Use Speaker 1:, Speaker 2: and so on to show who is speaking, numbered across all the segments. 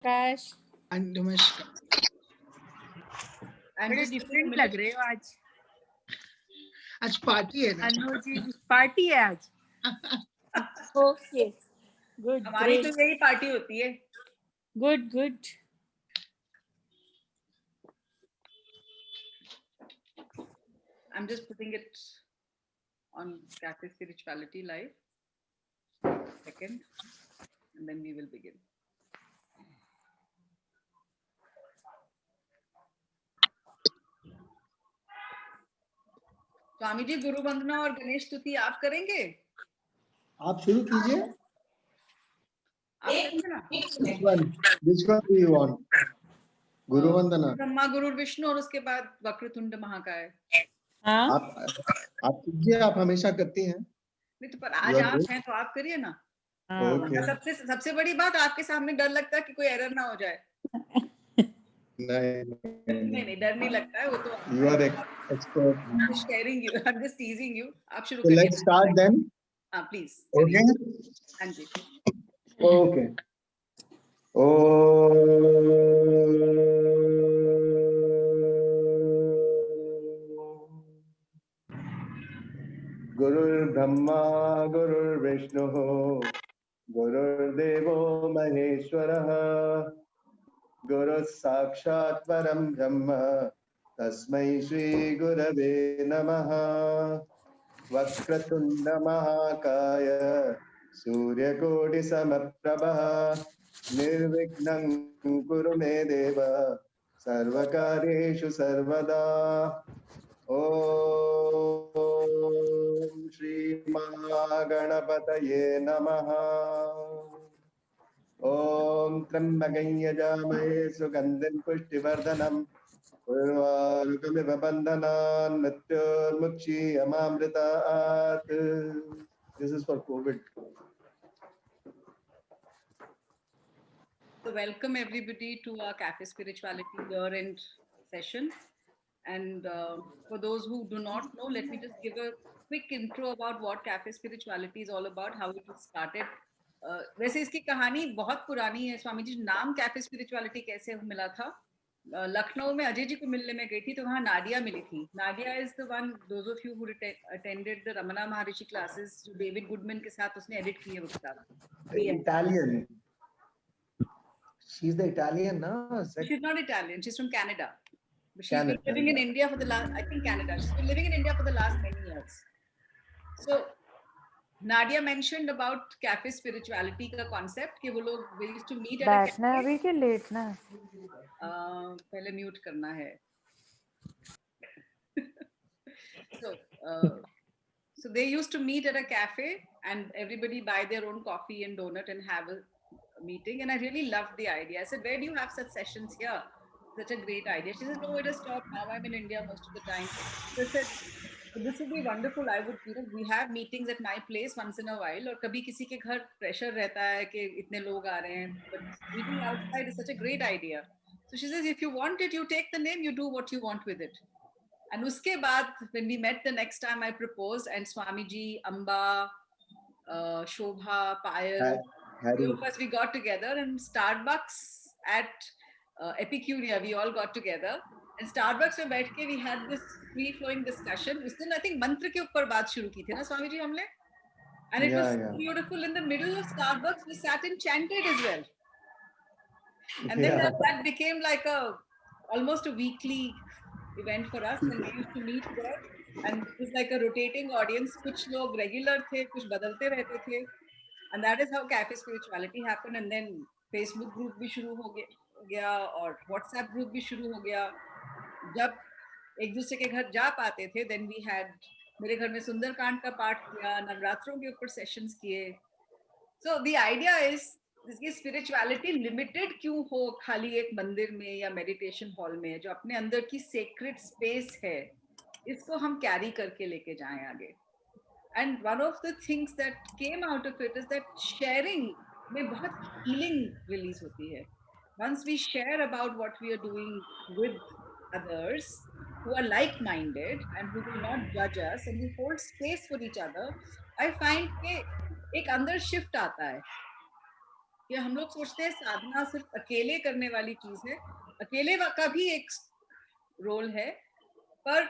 Speaker 1: काश
Speaker 2: नमस्कार।
Speaker 1: बड़े डिफरेंट लग रहे हो आज।
Speaker 2: आज पार्टी है ना।
Speaker 1: अनु जी पार्टी है आज। Okay good.
Speaker 3: हमारी तो यही पार्टी होती है।
Speaker 1: Good good.
Speaker 3: I'm just putting it on Cafe Spirituality Live. Second, and then we will begin. Swami ji गुरु वंदना और गणेश स्तुति आप करेंगे?
Speaker 4: आप शुरू कीजिए।
Speaker 3: आप करेंगे ना?
Speaker 4: Which one do you want? गुरु वंदना।
Speaker 3: ब्रह्मा गुरु विष्णु और उसके बाद वक्रतुंड महाकाय।
Speaker 4: आप कीजिए, आप हमेशा करती हैं।
Speaker 3: नहीं तो पर आज आप हैं तो आप करिए ना। सबसे बड़ी बात आपके सामने डर लगता है कि कोई एरर ना हो जाए। नहीं डर नहीं लगता है वो तो।
Speaker 4: You are expert.
Speaker 3: I'm just sharing you. I'm just teasing you. आप शुरू
Speaker 4: So
Speaker 3: करिए।
Speaker 4: let's start then.
Speaker 3: Please.
Speaker 4: Okay.
Speaker 3: हाँ जी।
Speaker 4: Okay. गुरुर्ब्रह्मा गुरुर्विष्णुः गुरुर्देवो महेश्वरः गुरुः साक्षात् परं ब्रह्म तस्मै श्री गुरवे नमः। वक्रतुंड महाकाय सूर्यकोटि समप्रभः निर्विघ्नं कुरु मे देव सर्वकार्येषु सर्वदा। ओम श्री महागणपतये नमः। ओम त्र्यंबकं यजामहे सुगंधिं पुष्टिवर्धनम् उर्वारुकमिव बन्धनान् मृत्योर्मुक्षीयमामृतात्। This is for COVID.
Speaker 3: So welcome everybody to our Cafe Spirituality year-end session. And for those who do not know, let me just give a quick intro about what Cafe Spirituality is all about, how it was started. वैसे इसकी कहानी बहुत पुरानी है स्वामी जी। नाम cafe spirituality कैसे मिला था? लखनऊ में अजय जी को मिलने में गई थी तो वहाँ नाडिया मिली थी। Nadia is the one, those of you who attended the Ramana Maharshi classes जो डेविड गुडमैन के साथ उसने एडिट किए वो किताब।
Speaker 4: Italian. She's the Italian, no?
Speaker 3: She's not Italian. She's from Canada. But she's
Speaker 4: Canada.
Speaker 3: been living in India for the last, I think Canada. She's been living in India for the last many years. So Nadia mentioned about cafe spirituality का concept कि वो लोग we used to meet at a
Speaker 1: बैठना है अभी के लेटना है?
Speaker 3: पहले म्यूट करना है। So they used to meet at a cafe and everybody buy their own coffee and donut and have a meeting, and I really loved the idea. I said, where do you have such sessions here? Such a great idea. She said, no, it has stopped now. I'm in India most of the time. So I said, this would be wonderful. I would, we have meetings at my place once in a while. और कभी किसी के घर pressure रहता है कि इतने लोग आ रहे हैं, but meeting outside is such a great idea. So she says, if you want it, you take the name, you do what you want with it. And uske baad, when we met the next time, I proposed, and Swamiji, Amba, Shobha, Payal, all of us, we got together, and Starbucks at Epicuria, we all got together. And Starbucks में बैठ के we had this free-flowing discussion. उस दिन I think मंत्र के ऊपर बात शुरू की थी ना स्वामीजी हमने? And it was so beautiful. In the middle of Starbucks, we sat and chanted as well. And then that became like almost a weekly event for us, and we used to meet there. And it was like a rotating audience. कुछ लोग regular थे, कुछ बदलते रहते थे. And that is how Cafe Spirituality happened. And then Facebook group भी शुरू हो गया और WhatsApp group भी शुरू हो गया. जब एक दूसरे के घर जा पाते थे, then we had, मेरे घर में सुंदरकांड का पाठ किया, नवरात्रों के ऊपर सेशंस किए. So the idea is इसकी स्पिरिचुअलिटी लिमिटेड क्यों हो खाली एक मंदिर में या मेडिटेशन हॉल में? जो अपने अंदर की सेक्रेट स्पेस है, इसको हम कैरी करके लेके जाएं आगे. And one of the things that came out of it is that sharing में बहुत healing release होती है. Once we share about what we are doing with others who are like-minded and who will not judge us, and we hold space for each other, I find कि एक अंदर shift आता है. कि हम लोग सोचते हैं साधना सिर्फ अकेले करने वाली चीज है, अकेले का भी एक रोल है, पर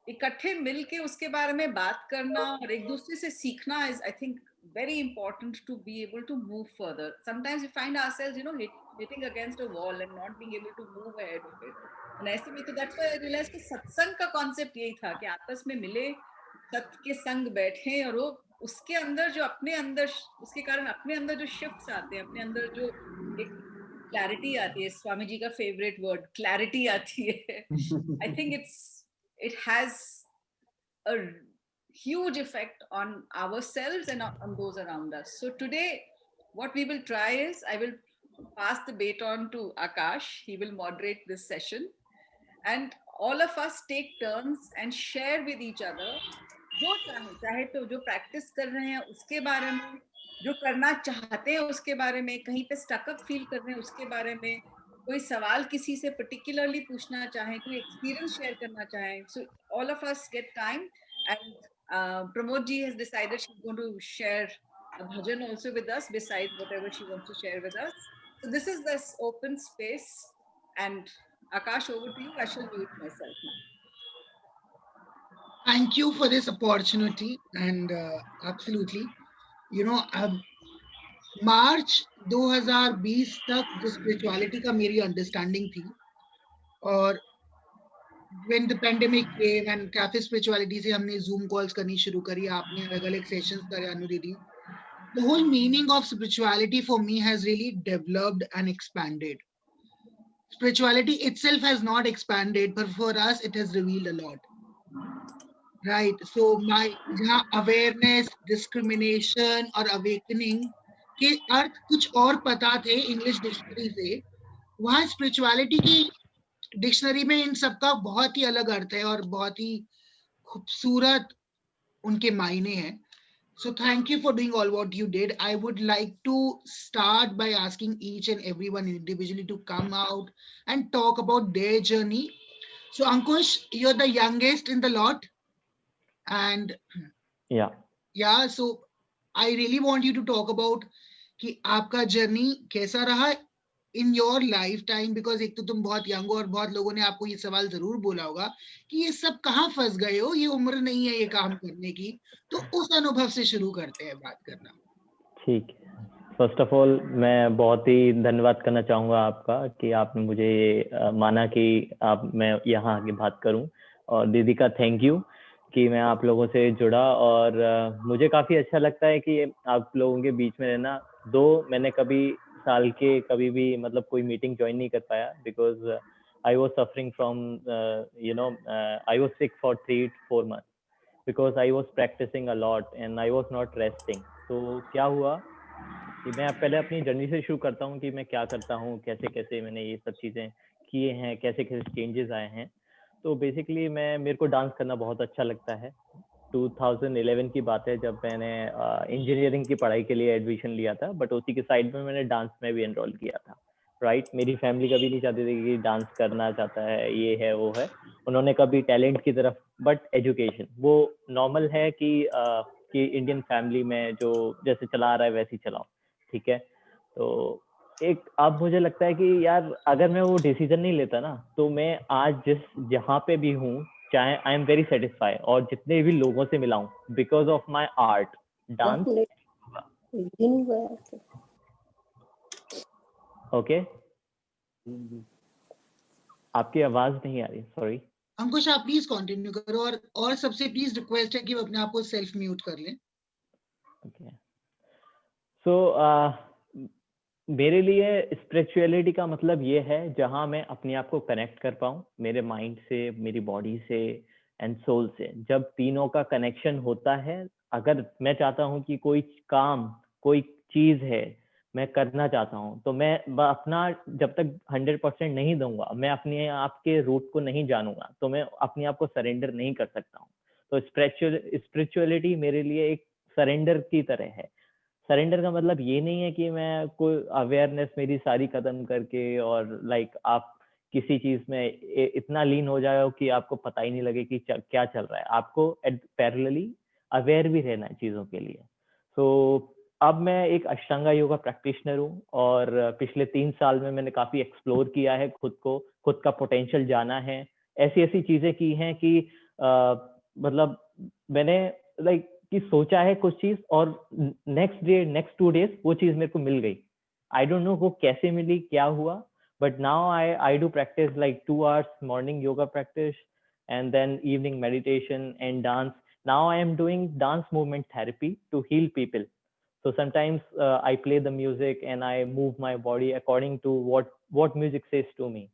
Speaker 3: इकट्ठे मिलके उसके बारे में बात करना और एक दूसरे से सीखना is I think very important to be able to move further. Sometimes we find ourselves, you know, hitting against a wall and not being able to move ahead of it. And ऐसे में तो that's why I realized कि सत्संग का concept यही था कि आपस में मिले, सत्य के संग बैठे और वो उसके अंदर जो अपने अंदर उसके कारण अपने अंदर जो शिफ्ट्स आते हैं, अपने अंदर जो एक क्लैरिटी आती है, स्वामी जी का फेवरेट वर्ड क्लैरिटी आती है. I think it has a huge effect on ourselves and on those around us. So today, what we will try is, I will pass the baton to Akash. He will moderate this session, and all of us take turns and share with each other. जो चाहे तो जो practice कर रहे हैं उसके बारे में, जो करना चाहते हैं उसके बारे में, कहीं पे स्टकअप फील कर रहे हैं उसके बारे में, कोई सवाल किसी से पर्टिकुलरली पूछना चाहें, कोई एक्सपीरियंस शेयर करना चाहें. So all of us get time, and Pramod ji has decided she's going to share a bhajan also with us besides whatever she wants to share with us. So this is this open space, and Akash, over to you. I shall mute myself now.
Speaker 2: Thank you for this opportunity, and absolutely, you know, मार्च 2020 तक जो spirituality का मेरी understanding थी, और when the pandemic came and cafe spirituality से हमने Zoom calls करनी शुरू करी, आपने अलग-अलग sessions करे अनु दीदी, the whole meaning of spirituality for me has really developed and expanded. Spirituality itself has not expanded, but for us it has revealed a lot. Right. So my जहाँ awareness, discrimination और awakening के अर्थ कुछ और पता थे English dictionary से, वहाँ spirituality की डिक्शनरी में इन सबका बहुत ही अलग अर्थ है और बहुत ही खूबसूरत उनके मायने हैं. So thank you for doing all what you did. I would like to start by asking each and everyone individually to come out and talk about their journey. So Ankush, you're the youngest in the lot, and yeah, so I really want you to talk about कि आपका journey कैसा रहा in your life time, because एक तो तुम बहुत young हो और बहुत लोगों ने आपको ये सवाल जरूर बोला होगा कि ये सब कहाँ फंस गए हो, ये उम्र नहीं है ये काम करने की. तो उस अनुभव से शुरू करते हैं बात करना.
Speaker 5: ठीक है. फर्स्ट ऑफ ऑल मैं बहुत ही धन्यवाद करना चाहूँगा आपका कि आपने मुझे माना कि मैं यहाँ आगे बात करूँ, और दीदी का थैंक यू कि मैं आप लोगों से जुड़ा, और मुझे काफ़ी अच्छा लगता है कि आप लोगों के बीच में रहना. दो मैंने कभी साल के कभी भी मतलब कोई मीटिंग ज्वाइन नहीं कर पाया, because I was suffering from I was sick for 3-4 months because I was practising a lot and I was not resting. तो क्या हुआ कि मैं पहले अपनी जर्नी से शुरू करता हूँ कि मैं क्या करता हूँ, कैसे कैसे मैंने ये सब चीज़ें किए हैं, कैसे कैसे चेंजेस आए हैं. तो बेसिकली मेरे को डांस करना बहुत अच्छा लगता है. 2011 की बात है जब मैंने इंजीनियरिंग की पढ़ाई के लिए एडमिशन लिया था, बट उसी के साइड में मैंने डांस में भी एनरोल किया था. राइट. मेरी फैमिली कभी नहीं चाहती थी कि डांस करना चाहता है, ये है वो है. उन्होंने कभी टैलेंट की तरफ, बट एजुकेशन वो नॉर्मल है कि इंडियन फैमिली में जो जैसे चला आ रहा है वैसे ही चलाओ. ठीक है. तो अब मुझे लगता है कि यार अगर मैं वो डिसीजन नहीं लेता ना, तो मैं आज जहाँ पे भी हूँ, चाहे आई एम वेरी सेटिस्फाइड, और जितने भी लोगों से मिला हूँ because of my art dance. Okay. आपकी आवाज नहीं आ रही, सॉरी.
Speaker 2: अंकुश आप प्लीज कंटिन्यू करो, और सबसे प्लीज रिक्वेस्ट है कि वो अपने आप को सेल्फ म्यूट कर लें.
Speaker 5: ओके. सो मेरे लिए स्पिरिचुअलिटी का मतलब ये है जहाँ मैं अपने आप को कनेक्ट कर पाऊँ मेरे माइंड से, मेरी बॉडी से एंड सोल से. जब तीनों का कनेक्शन होता है, अगर मैं चाहता हूँ कि कोई काम, कोई चीज है मैं करना चाहता हूँ, तो मैं अपना जब तक 100% नहीं दूंगा, मैं अपने आप के रूट को नहीं जानूंगा, तो मैं अपने आप को सरेंडर नहीं कर सकता हूँ. तो स्पिरिचुअलिटी मेरे लिए एक सरेंडर की तरह है. सरेंडर का मतलब ये नहीं है कि मैं कोई अवेयरनेस मेरी सारी खत्म करके और आप किसी चीज में इतना लीन हो जाओ कि आपको पता ही नहीं लगे कि क्या चल रहा है. आपको पैरेलली अवेयर भी रहना है चीजों के लिए. सो अब मैं एक अष्टांगा योगा प्रैक्टिशनर हूँ और पिछले 3 साल में मैंने काफी एक्सप्लोर किया है खुद का पोटेंशियल जाना है, ऐसी ऐसी चीजें की हैं कि मतलब मैंने लाइक कि सोचा है कुछ चीज और नेक्स्ट 2 डेज वो चीज मेरे को मिल गई। आई डोंट नो वो कैसे मिली, क्या हुआ, but now I do practice like 2 hours morning yoga practice and then evening meditation and dance. Now I am doing dance movement therapy to heal people. So sometimes I play the music and I move my body according to what music says to me.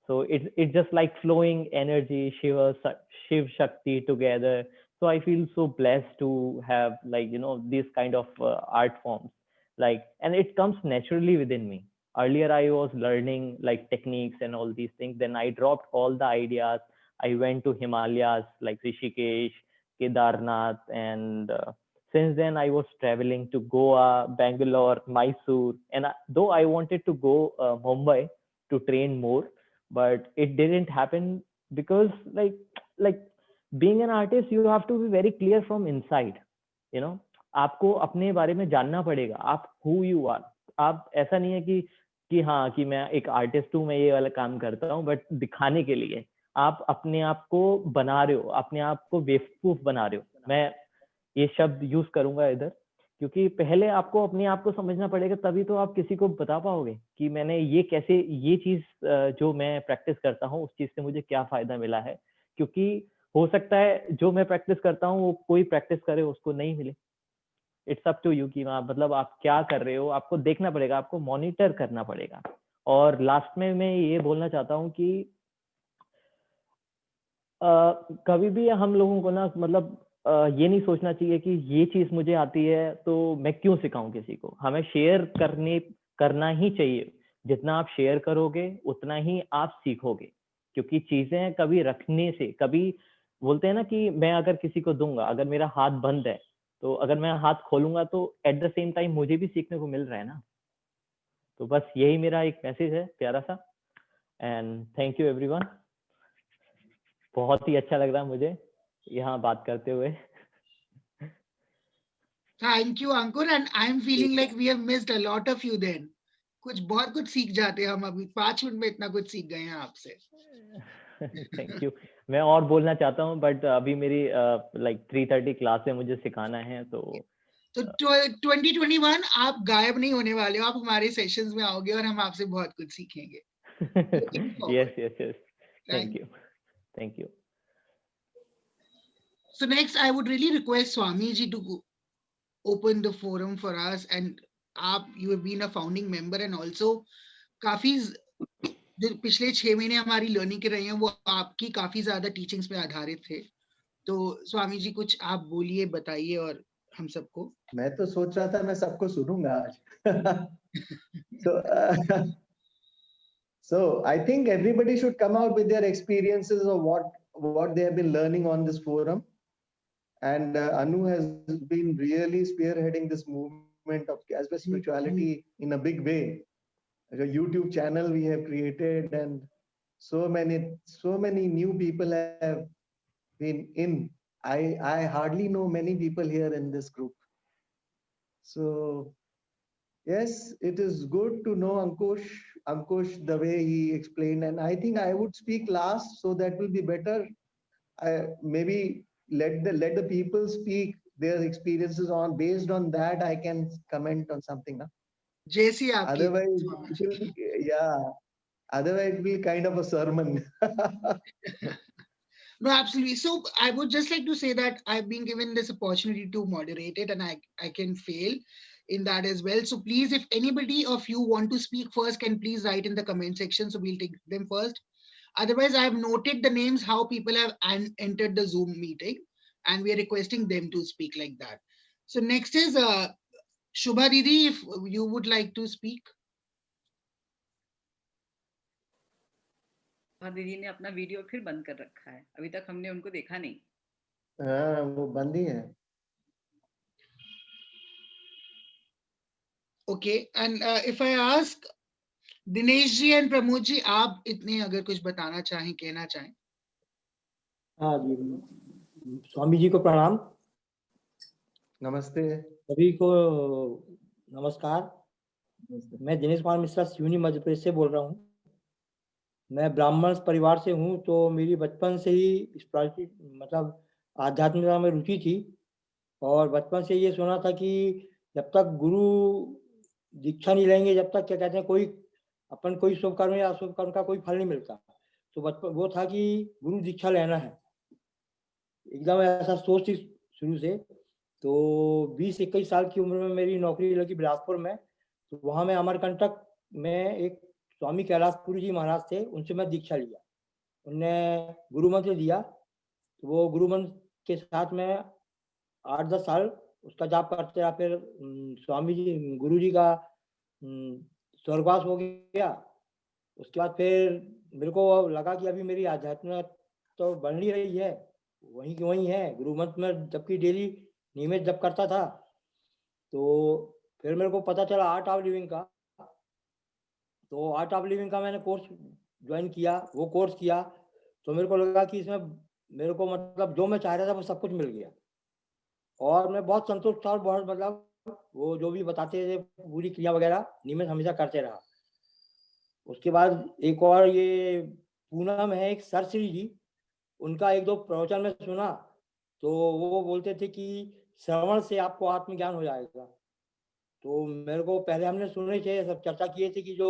Speaker 5: So it's just like flowing energy, Shiv Shakti together. So I feel so blessed to have like these kind of art forms, like, and it comes naturally within me. Earlier I was learning like techniques and all these things, then I dropped all the ideas. I went to Himalayas like Rishikesh, Kedarnath, and since then I was traveling to Goa, Bangalore, Mysore, and though I wanted to go Mumbai to train more, but it didn't happen because like being an artist you have to be very clear from inside, you know. आपको अपने बारे में जानना पड़ेगा, आप who you are. आप ऐसा नहीं है कि हाँ कि मैं एक आर्टिस्ट हूँ, मैं ये वाला काम करता हूँ, बट दिखाने के लिए आप अपने आप को बना रहे हो, अपने आप को बेवकूफ बना रहे हो। मैं ये शब्द यूज करूंगा इधर क्योंकि पहले आपको अपने आप को समझना पड़ेगा, तभी तो आप किसी को बता पाओगे कि मैंने ये चीज जो मैं प्रैक्टिस करता हूँ उस चीज से मुझे क्या फायदा मिला है। क्योंकि हो सकता है जो मैं प्रैक्टिस करता हूँ वो कोई प्रैक्टिस करे उसको नहीं मिले। इट्स अप टू यू कि मतलब आप क्या कर रहे हो, आपको देखना पड़ेगा, आपको मॉनिटर करना पड़ेगा। और लास्ट में मैं ये बोलना चाहता हूँ कि कभी भी हम लोगों को ना मतलब ये नहीं सोचना चाहिए कि ये चीज मुझे आती है तो मैं क्यों सिखाऊं किसी को। हमें शेयर करना ही चाहिए। जितना आप शेयर करोगे उतना ही आप सीखोगे, क्योंकि चीजें कभी रखने से, कभी बोलते हैं ना कि मैं अगर किसी को दूंगा, अगर मेरा हाथ बंद है तो अगर मैं हाथ खोलूंगा तो एट द सेम टाइम मुझे भी सीखने को मिल रहा है ना। तो बस यही मेरा एक मैसेज है प्यारा सा। And thank you everyone. बहुत ही अच्छा लग रहा है मुझे यहाँ बात करते हुए।
Speaker 2: Thank you, Ankur, and I'm feeling like we have missed a lot of you then. बहुत कुछ सीख जाते हैं हम, अभी 5 मिनट में इतना कुछ सीख गए हैं आपसे।
Speaker 5: Thank you. मैं और बोलना चाहता हूँ बट अभी मेरी लाइक 3:30 क्लास है, मुझे सिखाना है। तो
Speaker 2: 2021 आप गायब नहीं होने वाले हो, आप हमारे सेशंस में आओगे और हम आपसे बहुत कुछ सीखेंगे।
Speaker 5: Yes thank you.
Speaker 2: So next I would really request Swami ji to open the forum for us, and you have been a founding member and also काफी पिछले 6 महीने हमारी लर्निंग के रहे हैं वो आपकी काफी ज्यादा टीचिंग्स पे आधारित थे। तो स्वामी जी कुछ आप बोलिए, बताइए और हम सबको।
Speaker 4: मैं तो सोच रहा था मैं सबको सुनूंगा आज। So I think everybody should come out with their experiences of what they have been learning on this forum. And Anu has been really spearheading this movement of Casbah spirituality in a big way. Like a YouTube channel we have created, and so many new people have been in. I hardly know many people here in this group. So yes, it is good to know Ankush the way he explained, and I think I would speak last, so that will be better. Maybe let the people speak their experiences on, based on that I can comment on something. Na? Otherwise it will be kind of a sermon.
Speaker 2: No, absolutely. So I would just like to say that I've been given this opportunity to moderate it, and I can fail in that as well. So please, if anybody of you want to speak first, can please write in the comment section, so we'll take them first. Otherwise, I have noted the names, how people have entered the Zoom meeting, and we are requesting them to speak like that. So next is Shubha Didi, if you would like to speak.
Speaker 3: दीदी ने अपना video फिर बंद कर रखा है, अभी तक हमने उनको देखा नहीं।
Speaker 4: हाँ, वो बंद ही है।
Speaker 2: Okay, and if I ask Dinesh ji and Pramod ji, आप इतने अगर कुछ बताना चाहें, कहना चाहें।
Speaker 6: हाँ जी, स्वामी जी को प्रणाम।
Speaker 4: नमस्ते।
Speaker 6: सभी को नमस्कार। मैं दिनेश कुमार मिश्रा सिवनी मध्य प्रदेश से बोल रहा हूँ। मैं ब्राह्मण परिवार से हूँ, तो मेरी बचपन से ही स्पिरिचुअलिटी मतलब आध्यात्मिकता में रुचि थी, और बचपन से ये सुना था कि जब तक गुरु दीक्षा नहीं लेंगे, जब तक क्या कहते हैं कोई शुभ कर्म या अशुभ कर्म का कोई फल नहीं मिलता। तो बचपन वो था कि गुरु दीक्षा लेना है, एकदम ऐसा सोच थी शुरू से। तो 20-21 साल की उम्र में मेरी नौकरी लगी बिलासपुर में। तो वहाँ मैं अमरकंटक में एक स्वामी कैलाशपुरी जी महाराज थे, उनसे मैं दीक्षा लिया। उनने गुरु मंत्र दिया, तो वो गुरु मंत्र के साथ में 8-10 साल उसका जाप करते रहा। फिर स्वामी जी गुरु जी का स्वर्गवास हो गया। उसके बाद फिर मेरे को लगा कि अभी मेरी आध्यात्मिक तो बन नहीं रही है, वहीं की वहीं है। गुरु मंत्र में जबकि डेली नियमित जप करता था। तो फिर मेरे को पता चला आर्ट ऑफ लिविंग का। तो आर्ट ऑफ लिविंग का मैंने कोर्स ज्वाइन किया। वो कोर्स किया तो मेरे को लगा कि इसमें मेरे को मतलब जो मैं चाह रहा था वो सब कुछ मिल गया, और मैं बहुत संतुष्ट था। और बहुत मतलब वो जो भी बताते थे पूरी क्रिया वगैरह नियमित हमेशा करते रहा। उसके बाद एक और ये पूनम है, एक सर श्री जी, उनका 1-2 प्रवचन में सुना। तो वो बोलते थे कि श्रवण से आपको आत्मज्ञान हो जाएगा। तो मेरे को पहले हमने सुने थे, सब चर्चा किए थे कि जो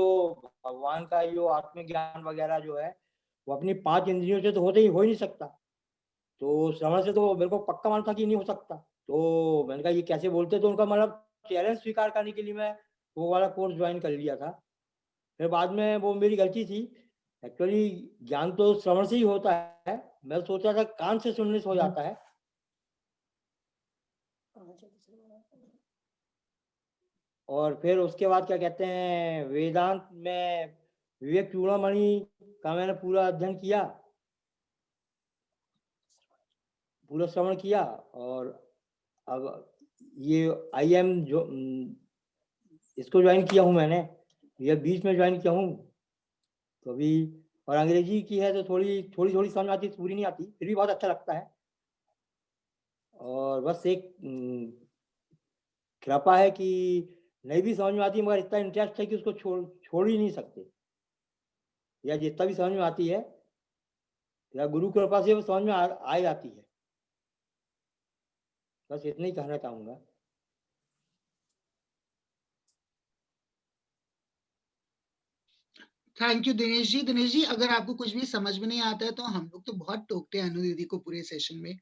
Speaker 6: भगवान का जो आत्मज्ञान वगैरह जो है वो अपनी 5 इंद्रियों से तो हो ही नहीं सकता। तो श्रवण से तो मेरे को पक्का मालूम था कि नहीं हो सकता। तो मैंने कहा ये कैसे बोलते, तो उनका मतलब चैलेंज स्वीकार करने के लिए मैं वो वाला कोर्स ज्वाइन कर लिया था। फिर बाद में वो मेरी गलती थी, एक्चुअली ज्ञान तो श्रवण से ही होता है। मैं सोचा था कान से सुनने से हो जाता है। और फिर उसके बाद क्या कहते हैं, वेदांत में विवेक चूड़ामणि का मैंने पूरा अध्ययन किया, पूरा श्रवण किया। और अब ये IIM जो इसको ज्वाइन किया हूँ मैंने, ये 20 में ज्वाइन किया हूँ। तो अभी और अंग्रेजी की है तो थोड़ी समझ आती, पूरी नहीं आती, फिर भी बहुत अच्छा लगता है। और बस एक कृपा है कि नहीं भी समझ में आती, मगर इतना इंटरेस्ट है कि उसको छोड़ ही नहीं सकते, या जितना भी समझ में आती है या गुरु कृपा से वो समझ में आ जाती है। बस इतना ही कहना चाहूंगा।
Speaker 2: Thank you Dinesh ji. दिनेश जी, अगर आपको कुछ भी समझ में नहीं आता है तो हम लोग तो बहुत टोकते हैं अनु दीदी को पूरे सेशन में।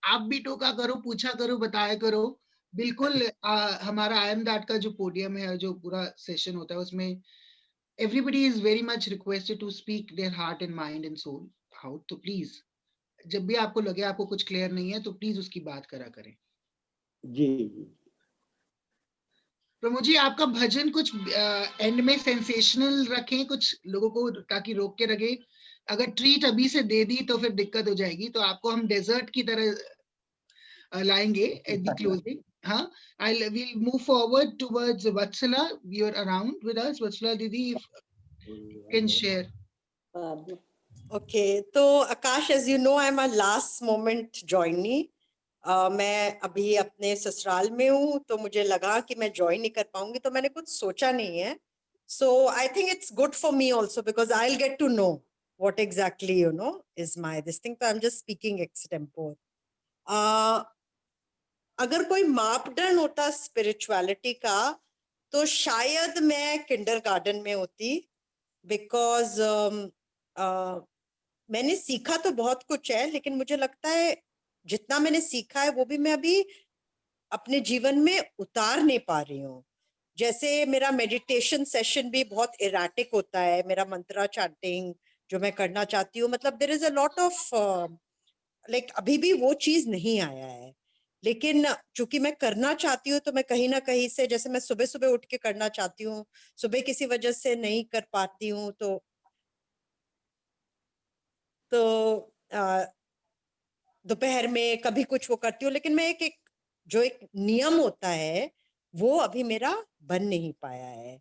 Speaker 2: आप भी टोका करो, पूछा करो, बताया करो। बिल्कुल हमारा आई एम दैट का जो पोडियम है, जो पूरा सेशन होता है, उसमें everybody is very much requested to speak their heart and mind and soul out. तो प्लीज जब भी आपको लगे आपको कुछ क्लियर नहीं है तो प्लीज उसकी बात करा करें।
Speaker 6: जी
Speaker 2: प्रमोद जी, आपका भजन कुछ एंड में सेंसेशनल रखें कुछ लोगों को, ताकि रोक के रखे। अगर ट्रीट अभी से दे दी तो फिर दिक्कत हो जाएगी, तो आपको हम डेजर्ट की तरह लाएंगे एट द क्लोजिंग। हाँ, we'll move forward towards Vatsala. You're around with us, Vatsala Didi, if you can share.
Speaker 7: Okay, तो आकाश, as you know, I'm a last moment joinee. मैं अभी अपने ससुराल में हूँ, तो मुझे लगा कि मैं ज्वाइन नहीं कर पाऊंगी, तो मैंने कुछ सोचा नहीं है। So I think it's good for me also, because I'll get to know what exactly is my this thing. So I'm just speaking extempore. अगर कोई मापदंड होता स्पिरिचुअलिटी का, तो शायद मैं किंडरगार्टन में होती, बिकॉज मैंने सीखा तो बहुत कुछ है, लेकिन मुझे लगता है जितना मैंने सीखा है वो भी मैं अभी अपने जीवन में उतार नहीं पा रही हूँ। जैसे मेरा मेडिटेशन सेशन भी बहुत इराटिक होता है, मेरा मंत्रा चैंटिंग जो मैं करना चाहती हूँ, मतलब there is a lot of like अभी भी वो चीज नहीं आया है। लेकिन चूंकि मैं करना चाहती हूँ, तो मैं कहीं ना कहीं से, जैसे मैं सुबह सुबह उठ के करना चाहती हूँ, सुबह किसी वजह से नहीं कर पाती हूँ, तो दोपहर में कभी कुछ वो करती हूँ। लेकिन मैं एक जो एक नियम होता है वो अभी मेरा बन नहीं पाया है।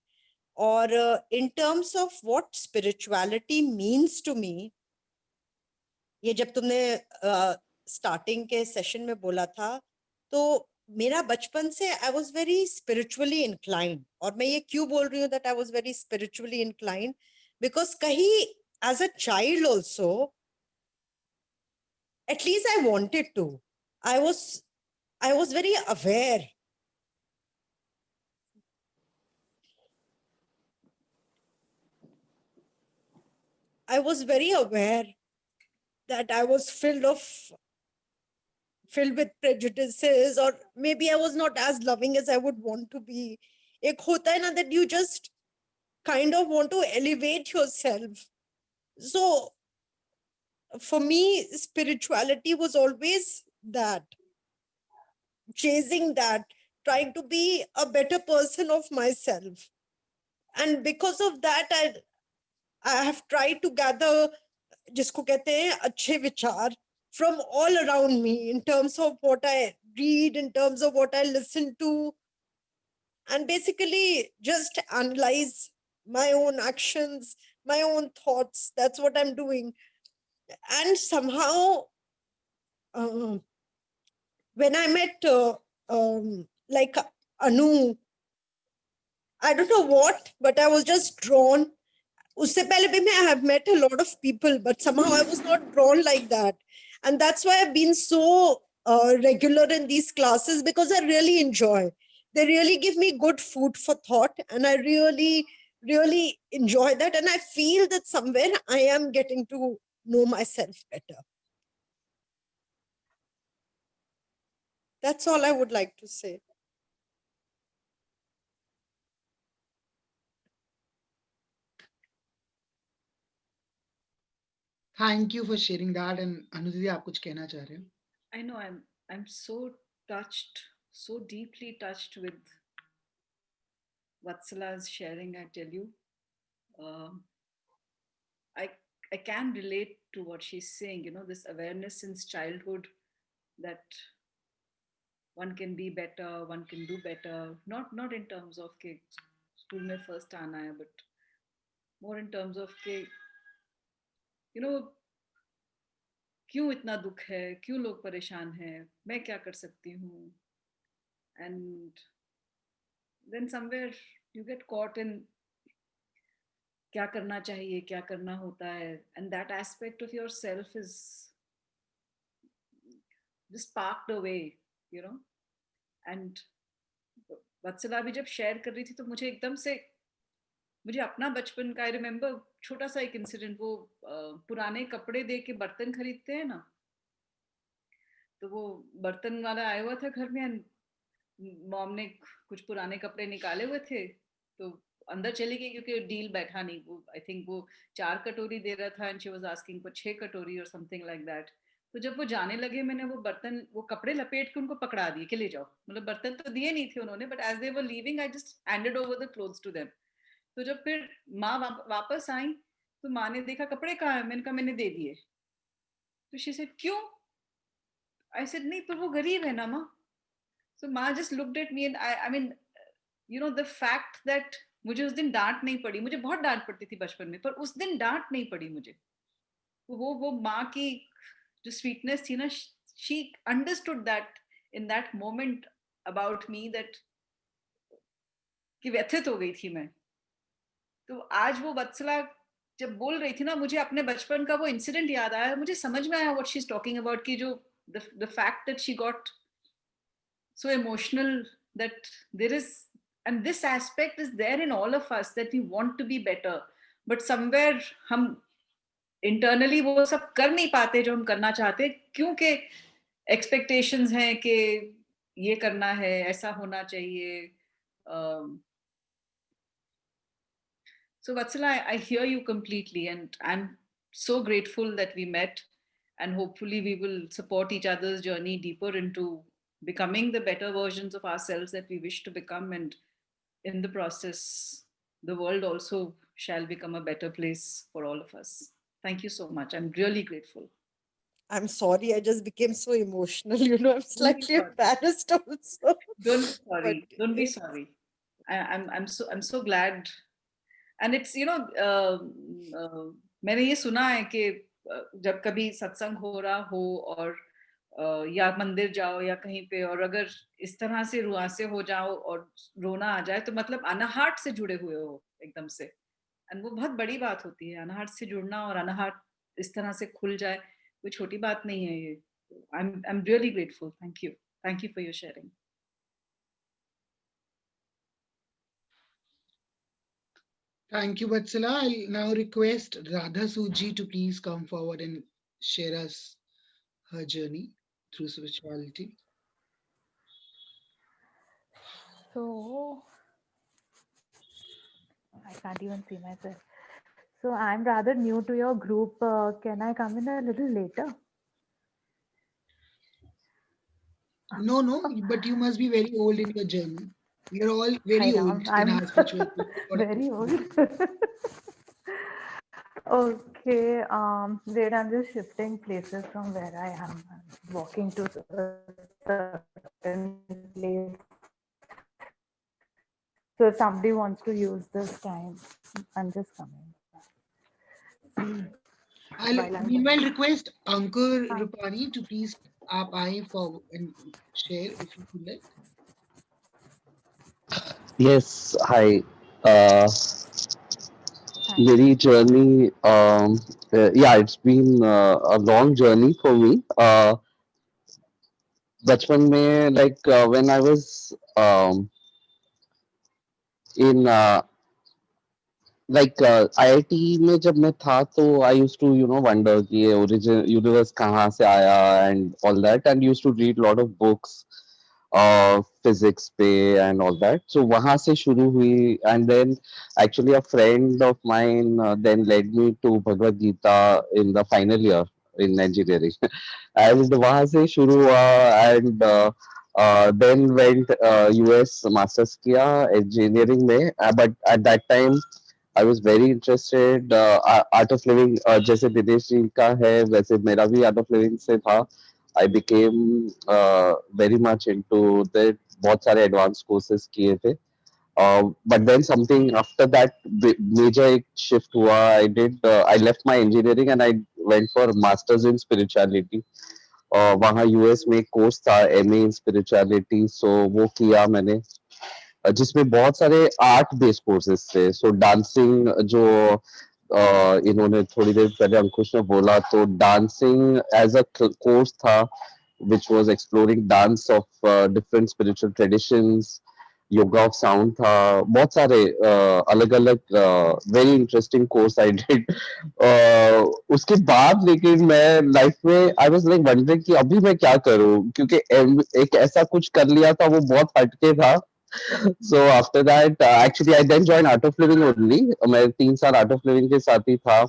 Speaker 7: और in terms of what spirituality means to me, ये जब तुमने स्टार्टिंग के सेशन में बोला था, तो मेरा बचपन से I was very spiritually inclined, और मैं ये क्यों बोल रही हूँ that I was very spiritually inclined, because कहीं as a child also at least I wanted to. I was very aware. I was very aware that I was filled with prejudices, or maybe I was not as loving as I would want to be. Ek hota hai na that you just kind of want to elevate yourself. So for me, spirituality was always that, chasing that, trying to be a better person of myself. And because of that, I have tried to gather जिसको कहते हैं अच्छे विचार from all around me, in terms of what I read, in terms of what I listen to, and basically just analyze my own actions, my own thoughts. That's what I'm doing. And somehow when I met like Anu, I don't know what, but I was just drawn. Usse pehle bhi I have met a lot of people, but somehow I was not drawn like that. And that's why I've been so regular in these classes, because I really enjoy. They really give me good food for thought, and I really, really enjoy that. And I feel that somewhere I am getting to know myself better. That's all I would like to say.
Speaker 2: Thank you for sharing that. And Anu didi, आप कुछ कहना चाह रहे हो?
Speaker 3: I know I'm so touched, so deeply touched with Vatsala's sharing. I tell you, I I can relate to what she's saying. You know, this awareness since childhood that one can be better, one can do better. Not in terms of ke school mein first aana hai, but more in terms of ke, you know, क्यों इतना दुख है, क्यों लोग परेशान हैं, मैं क्या कर सकती हूँ. And then somewhere you get caught in क्या करना चाहिए, क्या करना होता है, and that aspect of yourself is just parked away, you know. And वत्सला भी जब शेयर कर रही थी तो मुझे एकदम से मुझे अपना बचपन का, आई रिमेम्बर छोटा सा एक इंसिडेंट, वो पुराने कपड़े दे के बर्तन खरीदते हैं ना, तो वो बर्तन वाला आया हुआ था घर में, मॉम ने कुछ पुराने कपड़े निकाले हुए थे, तो अंदर चली गई क्योंकि डील बैठा नहीं. वो आई थिंक वो 4 कटोरी दे रहा था and she was asking for 6 कटोरी और समथिंग लाइक दैट. तो जब वो जाने लगे, मैंने वो बर्तन, वो कपड़े लपेट के उनको पकड़ा दिए कि ले जाओ. मतलब बर्तन तो दिए नहीं थे उन्होंने, but as they were leaving I just handed over the clothes to them. तो जब फिर माँ वापस आई तो माँ ने देखा कपड़े कहाँ है, मैंने कहा मैंने दे दिए. तो शी सेड क्यों? आई सेड नहीं, पर वो गरीब है ना माँ. So Ma just looked at me and I mean, you know, the fact that मुझे उस दिन डांट नहीं पड़ी. मुझे बहुत डांट पड़ती थी बचपन में, पर उस दिन डांट नहीं पड़ी मुझे. वो माँ की जो स्वीटनेस थी ना, she understood that in that moment about me, that कि व्यथित हो गई थी मैं. तो आज वो वत्सला जब बोल रही थी ना, मुझे अपने बचपन का वो इंसिडेंट याद आया. मुझे समझ में आया what she's talking about, कि जो the fact that she got so emotional, that there is, and this aspect is there in all of us, that we want to be better, but somewhere हम internally वो सब कर नहीं पाते जो हम करना चाहते, क्योंकि expectations हैं कि ये करना है, ऐसा होना चाहिए. So Vatsala, I hear you completely, and I'm so grateful that we met, and hopefully we will support each other's journey deeper into becoming the better versions of ourselves that we wish to become, and in the process the world also shall become a better place for all of us. Thank you so much. I'm really grateful.
Speaker 7: I'm sorry, I just became so emotional. You know, I'm slightly embarrassed also.
Speaker 3: Don't be sorry.
Speaker 7: But
Speaker 3: Don't be
Speaker 7: it's-
Speaker 3: sorry. I'm so glad. And it's, you know, मैंने ये सुना है कि जब कभी सत्संग हो रहा हो और या मंदिर जाओ या कहीं पे, और अगर इस तरह से रुआंसे हो जाओ और रोना आ जाए तो मतलब अनाहट से जुड़े हुए हो एकदम से, एंड वो बहुत बड़ी बात होती है, अनाहट से जुड़ना, और अनाहट इस तरह से खुल जाए, कोई छोटी बात नहीं है ये. I'm really grateful. Thank you for your sharing.
Speaker 2: Thank you, Vatsala. I'll now request Radha Suji to please come forward and share us her journey through spirituality.
Speaker 8: So, I can't even see myself. So, I'm rather new to your group. Can I come in a little later?
Speaker 2: No, but you must be very old in your journey. We are all very
Speaker 8: Hi,
Speaker 2: old
Speaker 8: Ram.
Speaker 2: in
Speaker 8: I'm
Speaker 2: our spiritual
Speaker 8: very old. Okay. Wait, I'm just shifting places from where I am. I'm walking to a certain place. So if somebody wants to use this time, I'm just coming.
Speaker 2: I'll meanwhile request Ankur Rupani to please aap for and share if you would like.
Speaker 9: Yes, hi. Uh, मेरी journey, yeah, it's been a long journey for me. बचपन में, like when I was in like IIT में जब मैं था तो I used to wonder कि ये origin universe कहाँ से आया and all that, and used to read lot of books physics पे and all that. So वहाँ से शुरू हुई, and then actually a friend of mine then led me to Bhagavad Gita in the final year in engineering. And वहाँ से शुरू हुआ, and then went US masters किया engineering में, but at that time I was very interested. Art of living, जैसे दिनेश जी का है वैसे मेरा भी art of living से था. I became very much into that. बहुत सारे advanced courses किए थे. But then something after that major एक shift हुआ. I left my engineering and I went for masters in spirituality. वहाँ US में एक कोर्स था MA in spirituality, so वो किया मैंने, जिसमें बहुत सारे आर्ट बेस्ड कोर्सेज थे. सो डांसिंग जो इन्होंने थोड़ी देर पहले अंकुश ने बोला, तो डांसिंग एज अ कोर्स था which was exploring dance of different spiritual traditions. Yoga of sound था, बहुत सारे अलग अलग very interesting course I did. उसके बाद लेकिन मैं लाइफ में आई वाज लाइक वंडरिंग कि अभी मैं क्या करूं, क्योंकि एक ऐसा कुछ कर लिया था वो बहुत हटके था. So after that, actually I then joined Art of Living only. मैं 3 साल Art of Living के साथ ही था,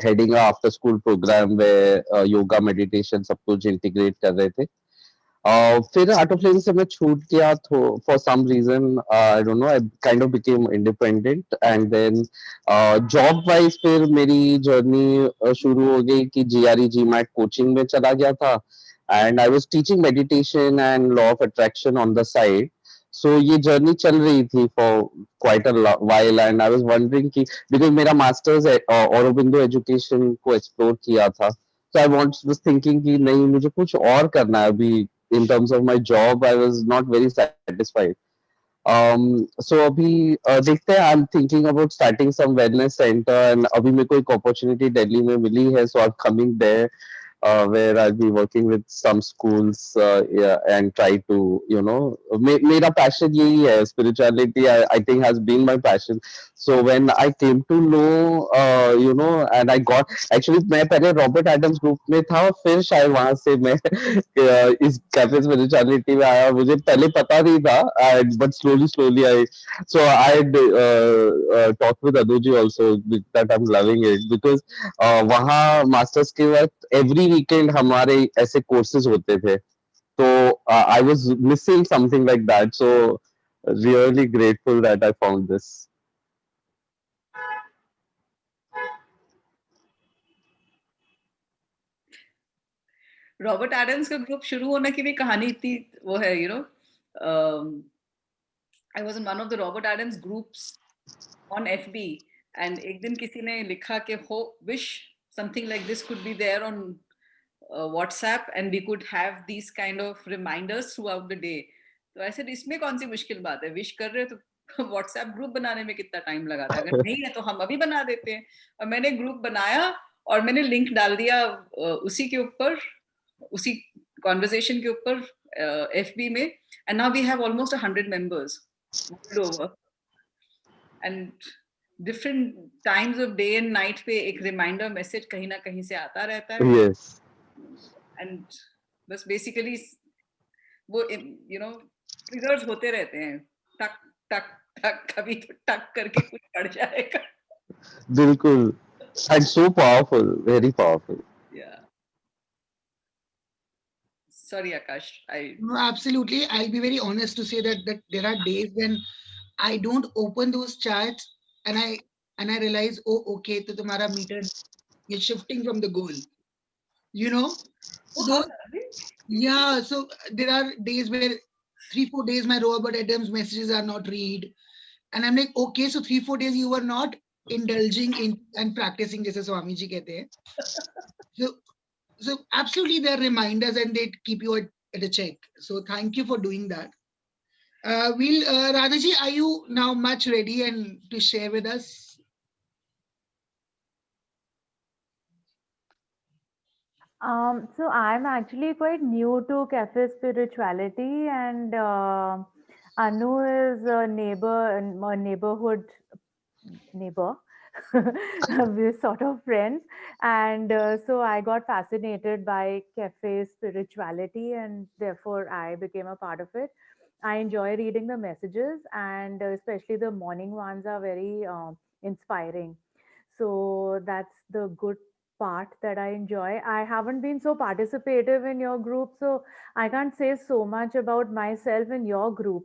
Speaker 9: heading a after school program where yoga meditation सब कुछ integrate कर रहे थे. फिर Art of Living से मैं छूट गया तो for some reason I don't know, I kind of became independent, and then job wise फिर मेरी journey शुरू हो गई कि GRE GMAT coaching में चला गया था, and I was teaching meditation and law of attraction on the side. So ये जर्नी चल रही थी for quite a while, and I was wondering कि because मेरा मास्टर्स औरोबिंदो एजुकेशन को एक्सप्लोर किया था, so I was thinking कि नहीं मुझे कुछ और करना है अभी. In terms of my job, I was not very satisfied. So अभी देखते हैं. I'm thinking about starting some wellness center, and अभी मेरे को एक opportunity दिल्ली में मिली है, so I'm coming there. Where I'll be working with some schools, yeah, and try to, मेरा passion यही है. Spirituality, I think, has been my passion. So when I came to know, and I got, actually मैं पहले Robert Adams group में था, फिर शायद वहाँ से मैं इस cafe spirituality में आया. मुझे पहले पता नहीं था, but slowly I talked with Anuji also that I'm loving it, because वहाँ मास्टर्स के वक्त एवरी वीकेंड हमारे ऐसे कोर्सेज होते थे, तो I was missing something like that. So really grateful that I found this.
Speaker 3: Robert Adams का group शुरू होने की भी कहानी इतनी वो है, I was in one of the Robert Adams groups on FB, and एक दिन किसी ने लिखा कि हो wish something like this could be there on WhatsApp, and we could have these kind of reminders throughout the day. तो I said इसमें कौन सी मुश्किल बात है, विश कर रहे हो तो WhatsApp ग्रुप बनाने में कितना टाइम लगा था, अगर नहीं है तो हम अभी बना देते हैं. और मैंने ग्रुप बनाया और मैंने लिंक डाल दिया उसी के ऊपर, उसी कॉन्वर्सेशन के ऊपर FB में, and now we have almost 100 members world over, and different times of day and night पे एक रिमाइंडर मैसेज कहीं ना कहीं से आता रहता है.
Speaker 9: Yes.
Speaker 3: And बस basically वो ट्रिगर्स होते रहते हैं, टक टक टक, कभी तो टक करके कुछ पड़ जाएगा.
Speaker 9: बिल्कुल. And so powerful, very powerful.
Speaker 3: Yeah. Sorry, Akash.
Speaker 2: No, absolutely. I'll be very honest to say that there are days when I don't open those chats and I realize, oh, okay, तो तुम्हारा meter is shifting from the goal. You know? So, yeah, so there are days where 3-4 days my Robert Adams messages are not read. And I'm like, okay, so 3-4 days you were not indulging in and practicing, जैसे स्वामी जी कहते हैं. So absolutely they're reminders and they keep you at a check. So thank you for doing that. Radhaji, are you now much ready and to share with us?
Speaker 8: So I'm actually quite new to cafe spirituality, and Anu is a neighborhood neighbor. We're sort of friends, and so I got fascinated by cafe spirituality, and therefore I became a part of it. I enjoy reading the messages, and especially the morning ones are very inspiring. So that's the good part that I enjoy. I haven't been so participative in your group, so I can't say so much about myself in your group.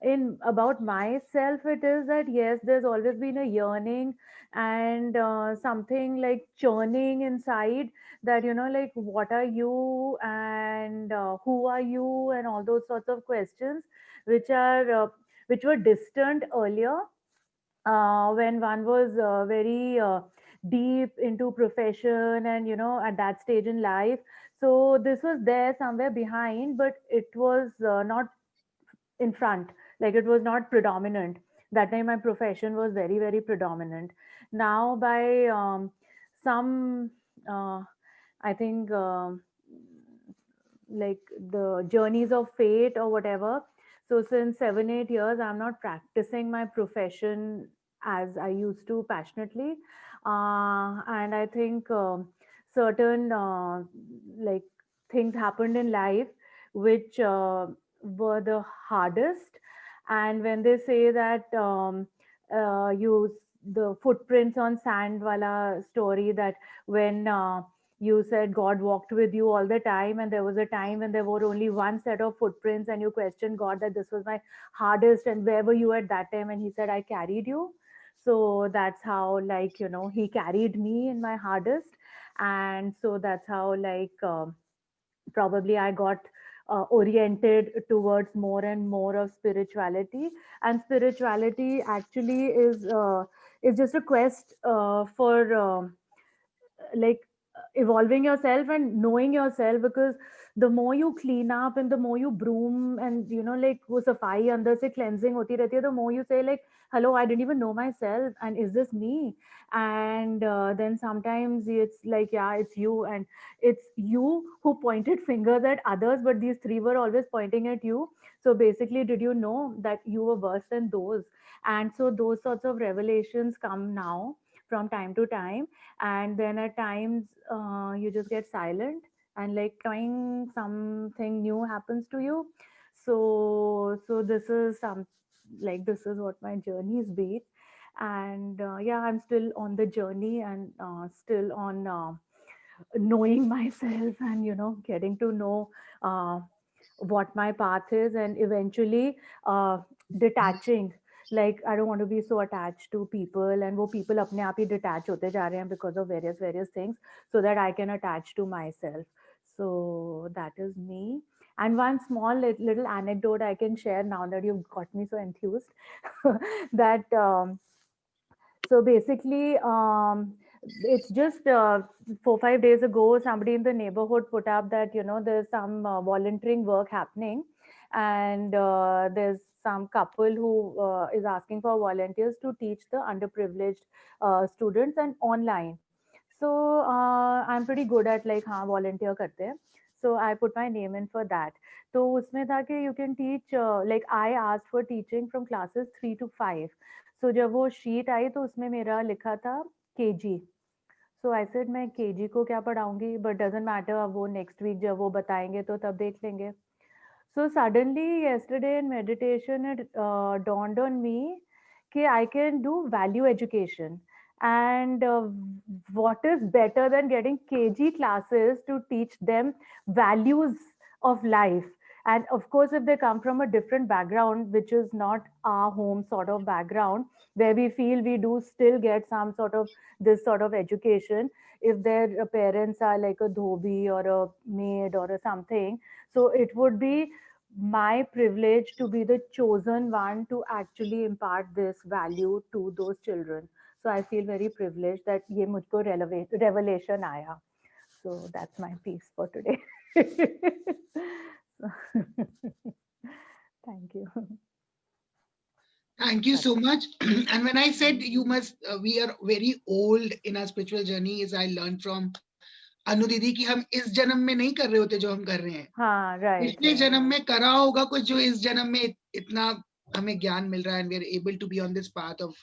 Speaker 8: In about myself, it is that yes, there's always been a yearning and something like churning inside, that like what are you, and who are you, and all those sorts of questions which were distant earlier, when one was very deep into profession and at that stage in life. So this was there somewhere behind, but it was not in front, like it was not predominant. That time my profession was very, very predominant. Now by some I think like the journeys of fate or whatever, so since 7-8 years I'm not practicing my profession as I used to passionately, and I think certain like things happened in life which were the hardest. And when they say that you the footprints on sand wala story, that when you said God walked with you all the time, and there was a time when there were only one set of footprints, and you questioned God that this was my hardest, and where were you at that time? And he said, I carried you. So that's how, like, he carried me in my hardest. And so that's how, like, probably I got oriented towards more and more of spirituality. And spirituality actually is just a quest for like evolving yourself and knowing yourself, because the more you clean up and the more you broom and like wo safai andar se cleansing hoti rehti hai, the more you say like, hello, I didn't even know myself, and is this me? And then sometimes it's like, yeah, it's you, and it's you who pointed fingers at others, but these three were always pointing at you. So basically, did you know that you were worse than those? And so those sorts of revelations come now from time to time. And then at times you just get silent, and like trying something new happens to you. So this is this is what my journey has been. And yeah, I'm still on the journey, and still on knowing myself, and getting to know what my path is, and eventually detaching. Like, I don't want to be so attached to people, and wo people apne aap hi detach hote ja rahe hain because of various things, so that I can attach to myself. So that is me. And one small little anecdote I can share, now that you've got me so enthused, that so basically it's just 4-5 days ago, somebody in the neighborhood put up that, there's some volunteering work happening, and there's some couple who is asking for volunteers to teach the underprivileged students and online. So I'm pretty good at like volunteer karte hain. So I put my name in for that. तो उसमें था कि you can teach like I asked for teaching from classes 3 to 5. So जब वो sheet आई तो उसमें मेरा लिखा था KG. So I said मैं KG को क्या पढ़ाऊंगी, but doesn't matter, अब वो next week जब वो बताएंगे तो तब देख लेंगे. So suddenly yesterday in meditation it dawned on me कि I can do value education. And what is better than getting KG classes to teach them values of life? And of course, if they come from a different background, which is not our home sort of background, where we feel we do still get some sort of this sort of education, if their parents are like a dhobi or a maid or a something, so it would be my privilege to be the chosen one to actually impart this value to those children. So I feel very privileged that ये मुझको revelation आया. So that's my piece for today. Thank you.
Speaker 2: Thank you so much. And when I said we are very old in our spiritual journey, is I learned from अनु दीदी कि हम इस जन्म में नहीं कर रहे होते जो हम कर रहे हैं.
Speaker 8: हाँ, right.
Speaker 2: पिछले जन्म में करा होगा कुछ जो इस जन्म में इतना हमें ज्ञान मिल रहा है, and we are able to be on this path of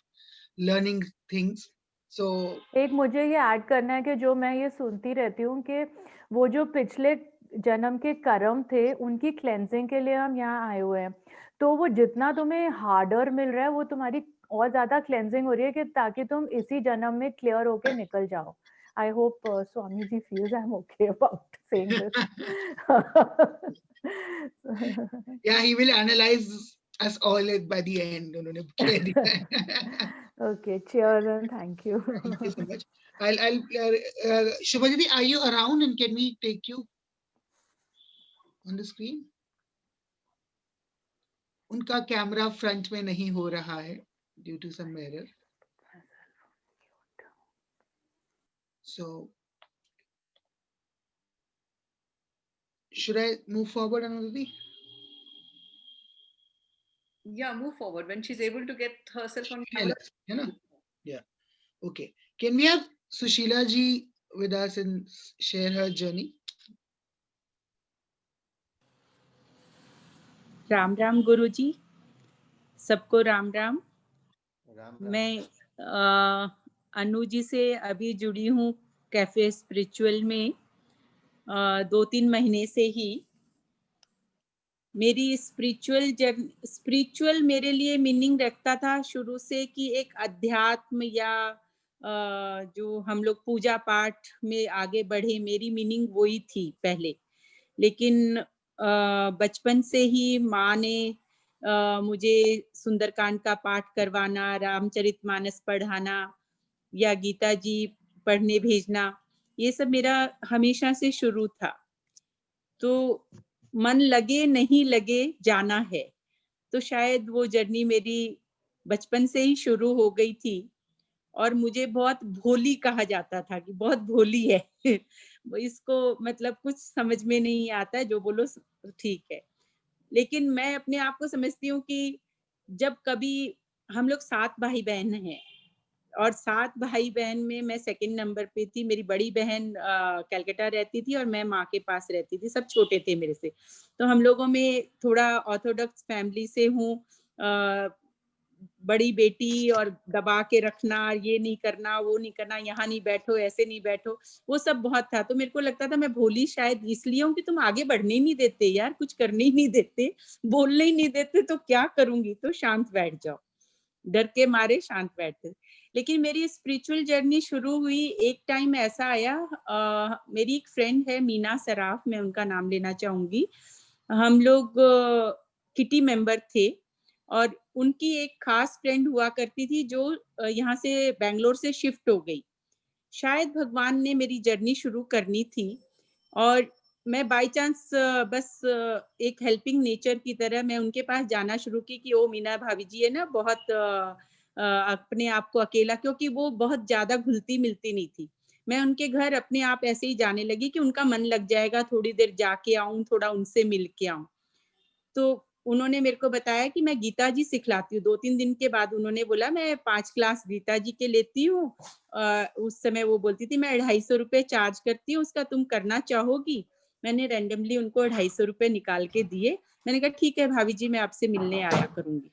Speaker 2: learning things. So
Speaker 8: एक मुझे ये ऐड करना है कि जो मैं ये सुनती रहती हूँ कि वो जो पिछले जन्म के कर्म थे उनकी क्लेंजिंग के लिए हम यहाँ आए हुए हैं, तो वो जितना तुम्हें हार्डर मिल रहा है वो तुम्हारी और ज्यादा क्लेंजिंग हो रही है कि ताकि तुम इसी जन्म में क्लियर होके निकल जाओ. I hope Swami ji feels I'm okay about saying this.
Speaker 2: Yeah, he will analyze us all by the end. उन्होंने कह दिया.
Speaker 8: Okay, cheers and thank you.
Speaker 2: Thank you so much. Shubha Didi, are you around and can we take you on the screen? उनका camera front में नहीं हो रहा है due to some error. So should I move forward, Anuditi?
Speaker 3: Yeah, move forward when she's able to get herself on camera.
Speaker 2: Yeah. Okay. Can we have Sushila ji with us and share her journey?
Speaker 10: Ram Ram गुरु जी, सबको राम राम.
Speaker 4: राम.
Speaker 10: मैं अनु जी से अभी जुड़ी हूँ cafe spiritual में 2-3 महीने से ही. मेरी स्पिरिचुअल मेरे लिए मीनिंग रखता था शुरू से कि एक अध्यात्म या जो हम लोग पूजा पाठ में आगे बढ़े, मेरी मीनिंग वही थी पहले. लेकिन बचपन से ही माँ ने मुझे सुंदरकांड का पाठ करवाना, रामचरितमानस पढ़ाना या गीता जी पढ़ने भेजना, ये सब मेरा हमेशा से शुरू था. तो मन लगे नहीं लगे जाना है, तो शायद वो जर्नी मेरी बचपन से ही शुरू हो गई थी. और मुझे बहुत भोली कहा जाता था कि बहुत भोली है. इसको मतलब कुछ समझ में नहीं आता है, जो बोलो ठीक है. लेकिन मैं अपने आप को समझती हूँ कि जब कभी हम लोग 7 भाई बहन हैं और 7 भाई बहन में मैं सेकंड नंबर पे थी. मेरी बड़ी बहन कलकत्ता रहती थी और मैं माँ के पास रहती थी. सब छोटे थे मेरे से. तो हम लोगों में थोड़ा ऑर्थोडॉक्स फैमिली से हूँ. बड़ी बेटी और दबा के रखना, ये नहीं करना, वो नहीं करना, यहाँ नहीं बैठो, ऐसे नहीं बैठो, वो सब बहुत था. तो मेरे को लगता था मैं भोली शायद इसलिए हूँ कि तुम आगे बढ़ने ही नहीं देते यार, कुछ करने ही नहीं देते, बोलने ही नहीं देते, तो क्या करूंगी, तो शांत बैठ जाओ. डर के मारे शांत बैठते. लेकिन मेरी स्पिरिचुअल जर्नी शुरू हुई, एक टाइम ऐसा आया, मेरी एक फ्रेंड है मीना सराफ, मैं उनका नाम लेना चाहूंगी. हम लोग किटी मेंबर थे और उनकी एक खास फ्रेंड हुआ करती थी जो यहाँ से बेंगलोर से शिफ्ट हो गई. शायद भगवान ने मेरी जर्नी शुरू करनी थी और मैं बाय चांस बस एक हेल्पिंग नेचर की तरह मैं उनके पास जाना शुरू की कि ओ मीना भाभी जी है ना, बहुत अपने आप को अकेला, क्योंकि वो बहुत ज्यादा घुलती मिलती नहीं थी। मैं उनके घर अपने आप ऐसे ही जाने लगी कि उनका मन लग जाएगा, थोड़ी देर जाके आऊं, थोड़ा उनसे मिल के आऊं। तो उन्होंने मेरे को बताया कि मैं गीता जी सिखलाती हूँ। 2-3 दिन के बाद उन्होंने बोला मैं 5 क्लास गीता जी के लेती हूँ। उस समय वो बोलती थी मैं 250 रुपए चार्ज करती हूँ, उसका तुम करना चाहोगी? मैंने रैंडमली उनको 250 रुपए निकाल के दिए। मैंने कहा ठीक है भाभी जी, मैं आपसे मिलने आया करूंगी।